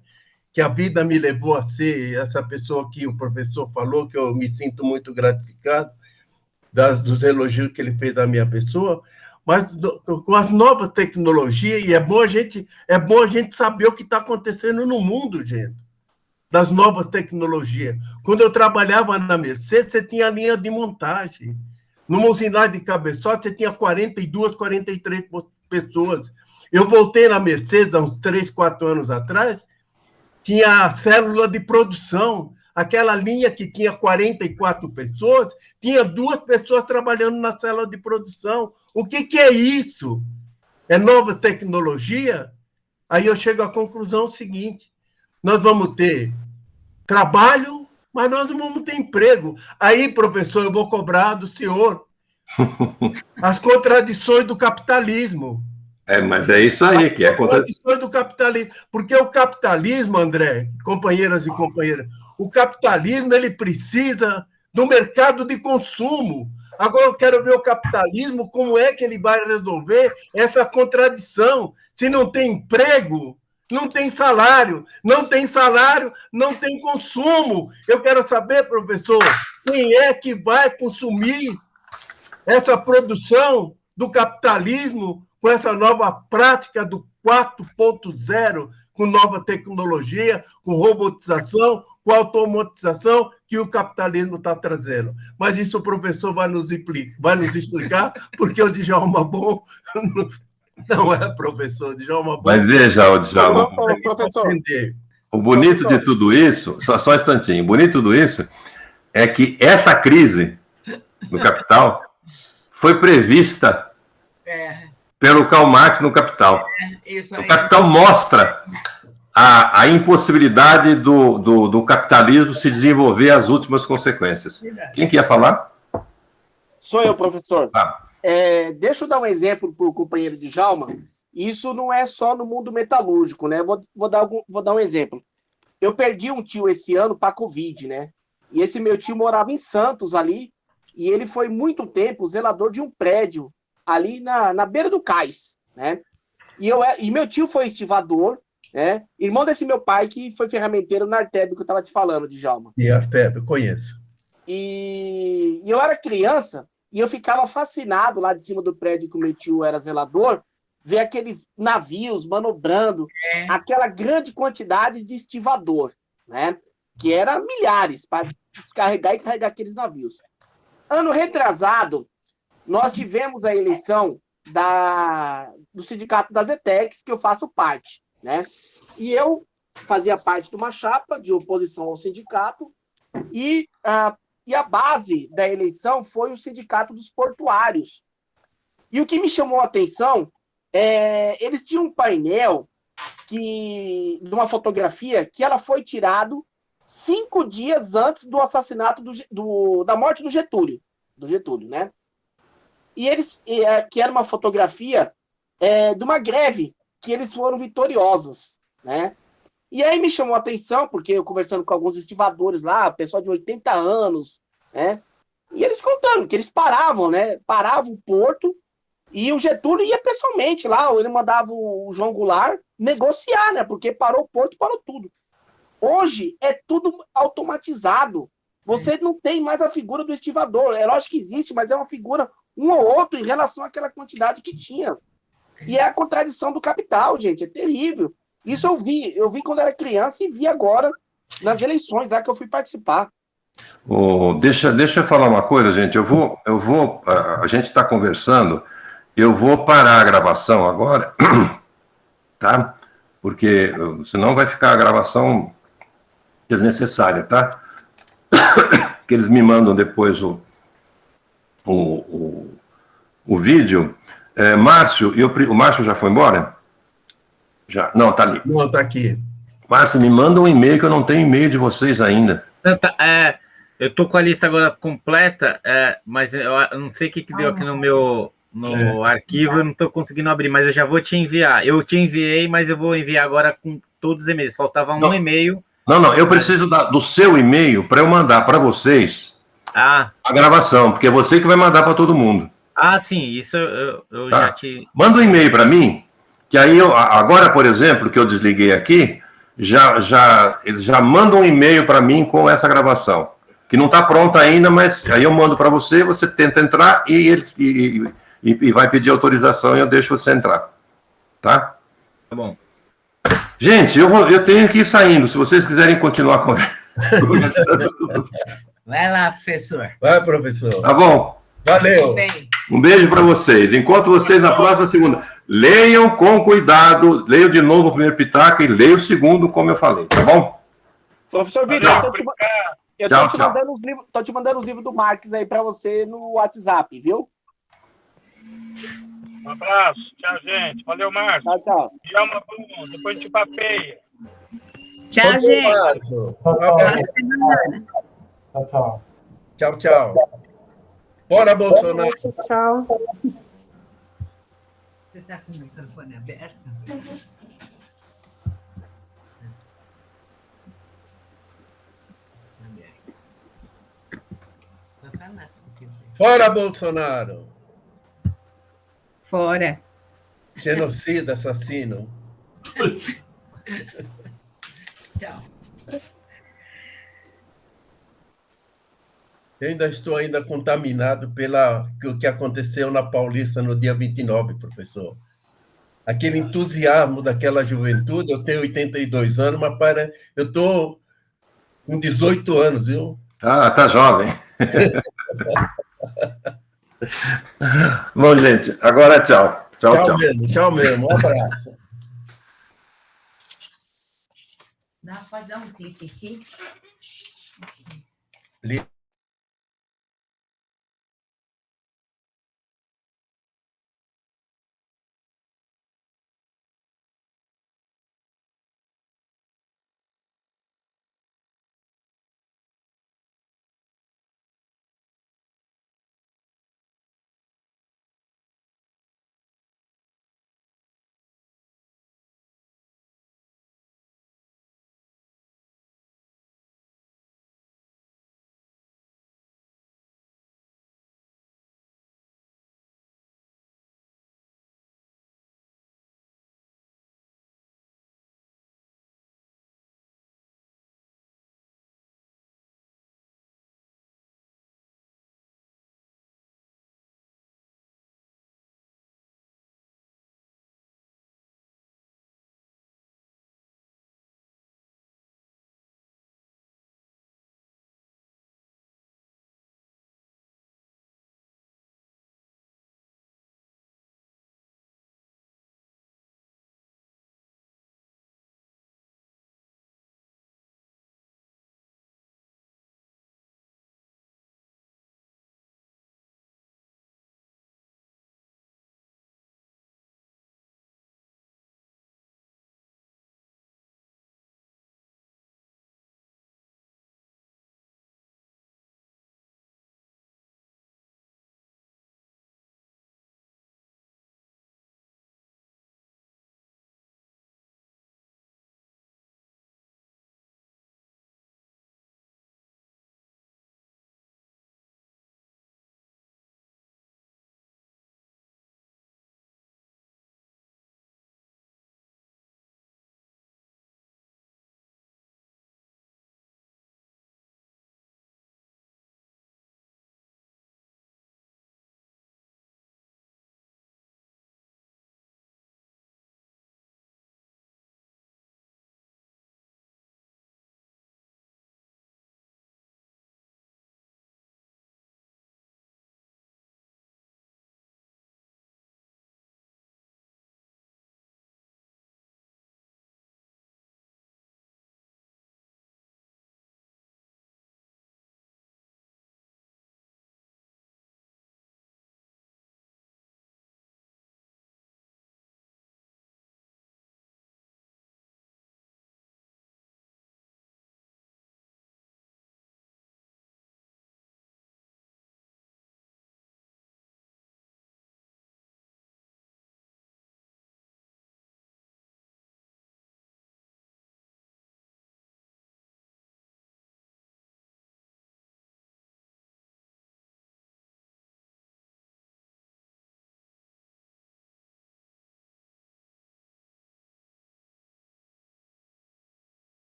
que a vida me levou a ser essa pessoa que o professor falou, que eu me sinto muito gratificado dos elogios que ele fez à minha pessoa, mas com as novas tecnologias, e é bom a gente saber o que está acontecendo no mundo, gente, das novas tecnologias. Quando eu trabalhava na Mercedes, você tinha linha de montagem. Numa usinagem de cabeçote, você tinha 42, 43 pessoas. Eu voltei na Mercedes há uns 3, 4 anos atrás, tinha a célula de produção, aquela linha que tinha 44 pessoas, tinha 2 pessoas trabalhando na célula de produção. O que é isso? É nova tecnologia? Aí eu chego à conclusão seguinte: nós vamos ter trabalho, mas nós não vamos ter emprego. Aí, professor, eu vou cobrar do senhor as contradições do capitalismo. Mas é isso aí que é contradições do capitalismo. Porque o capitalismo, André, companheiras e companheiros, o capitalismo ele precisa do mercado de consumo. Agora eu quero ver o capitalismo, como é que ele vai resolver essa contradição. Se não tem emprego, não tem salário. Não tem salário, não tem consumo. Eu quero saber, professor, quem é que vai consumir essa produção do capitalismo com essa nova prática do 4.0, com nova tecnologia, com robotização, com automatização que o capitalismo está trazendo. Mas isso o professor vai nos explicar, porque o Djalma Bom não é professor. Djalma Bom. Mas veja, Djalma, professor. O bonito de tudo isso, só um instantinho, o bonito de tudo isso é que essa crise no capital foi prevista pelo Karl Marx no Capital. O Capital mostra a impossibilidade do capitalismo se desenvolver às últimas consequências. Quem que ia falar? Sou eu, professor. Deixa eu dar um exemplo para o companheiro Djalma. Isso não é só no mundo metalúrgico, né? Vou dar um exemplo. Eu perdi um tio esse ano para a Covid, né? E esse meu tio morava em Santos ali, e ele foi muito tempo zelador de um prédio ali na beira do cais, né? E meu tio foi estivador, né? Irmão desse meu pai, que foi ferramenteiro na Arteb, que eu estava te falando, Djalma. E Arteb, eu conheço. E eu era criança, e eu ficava fascinado lá de cima do prédio que o meu tio era zelador, ver aqueles navios manobrando, aquela grande quantidade de estivador, né? Que era milhares, para descarregar e carregar aqueles navios. Ano retrasado, nós tivemos a eleição do Sindicato das ETECs, que eu faço parte, né? E eu fazia parte de uma chapa de oposição ao sindicato, e a base da eleição foi o Sindicato dos Portuários. E o que me chamou a atenção eles tinham um painel de uma fotografia que ela foi tirado 5 dias antes do assassinato da morte do Getúlio, né? E que era uma fotografia de uma greve que eles foram vitoriosos, né? E aí me chamou a atenção, porque eu conversando com alguns estivadores lá, pessoal de 80 anos, né? E eles contando que eles paravam, né? Paravam o porto e o Getúlio ia pessoalmente lá, ele mandava o João Goulart negociar, né? Porque parou o porto, parou tudo. Hoje é tudo automatizado. Você não tem mais a figura do estivador. É lógico que existe, mas é uma figura um ou outro em relação àquela quantidade que tinha. E é a contradição do capital, gente. É terrível. Isso eu vi quando era criança e vi agora nas eleições lá que eu fui participar. Deixa eu falar uma coisa, gente. A gente está conversando, eu vou parar a gravação agora, tá? Porque senão vai ficar a gravação desnecessária, tá? Que eles me mandam depois o vídeo. Márcio, o Márcio já foi embora? Já? Não, tá ali. Não, tá aqui. Márcio, me manda um e-mail, que eu não tenho e-mail de vocês ainda. Eu tô com a lista agora completa, mas eu não sei o que deu aqui no meu arquivo, eu não tô conseguindo abrir, mas eu já vou te enviar. Eu te enviei, mas eu vou enviar agora com todos os e-mails. Faltava um e-mail. Não, eu preciso do seu e-mail para eu mandar para vocês a gravação, porque é você que vai mandar para todo mundo. Sim, isso eu já te... Manda um e-mail para mim, que aí agora, por exemplo, que eu desliguei aqui, eles já mandam um e-mail para mim com essa gravação, que não está pronta ainda, mas aí eu mando para você, você tenta entrar e vai pedir autorização e eu deixo você entrar. Tá? Tá bom. Gente, eu tenho que ir saindo, se vocês quiserem continuar conversando. Vai lá, professor. Vai, professor. Tá bom? Valeu. Um beijo para vocês. Encontro vocês na próxima segunda. Leiam com cuidado. Leiam de novo o primeiro pitaco e leiam o segundo, como eu falei. Tá bom? Professor Vitor, eu tô te mandando os livros do Marx aí para você no WhatsApp, viu? Um abraço. Tchau, gente. Valeu, Márcio. Tchau, tchau. Tchau, bom. Depois a gente papeia. Tchau, gente. Tchau. Tchau, tchau. Bora, Bolsonaro. Tchau. Você está com o microfone aberto? Fora, Bolsonaro. Fora. Genocida, assassino. Tchau. Eu ainda estou contaminado pelo que aconteceu na Paulista no dia 29, professor. Aquele entusiasmo daquela juventude, eu tenho 82 anos, mas eu estou com 18 anos, viu? Ah, tá jovem. Bom, gente, agora tchau. Tchau, tchau. Tchau mesmo. Um abraço. Pode dar um clique aqui.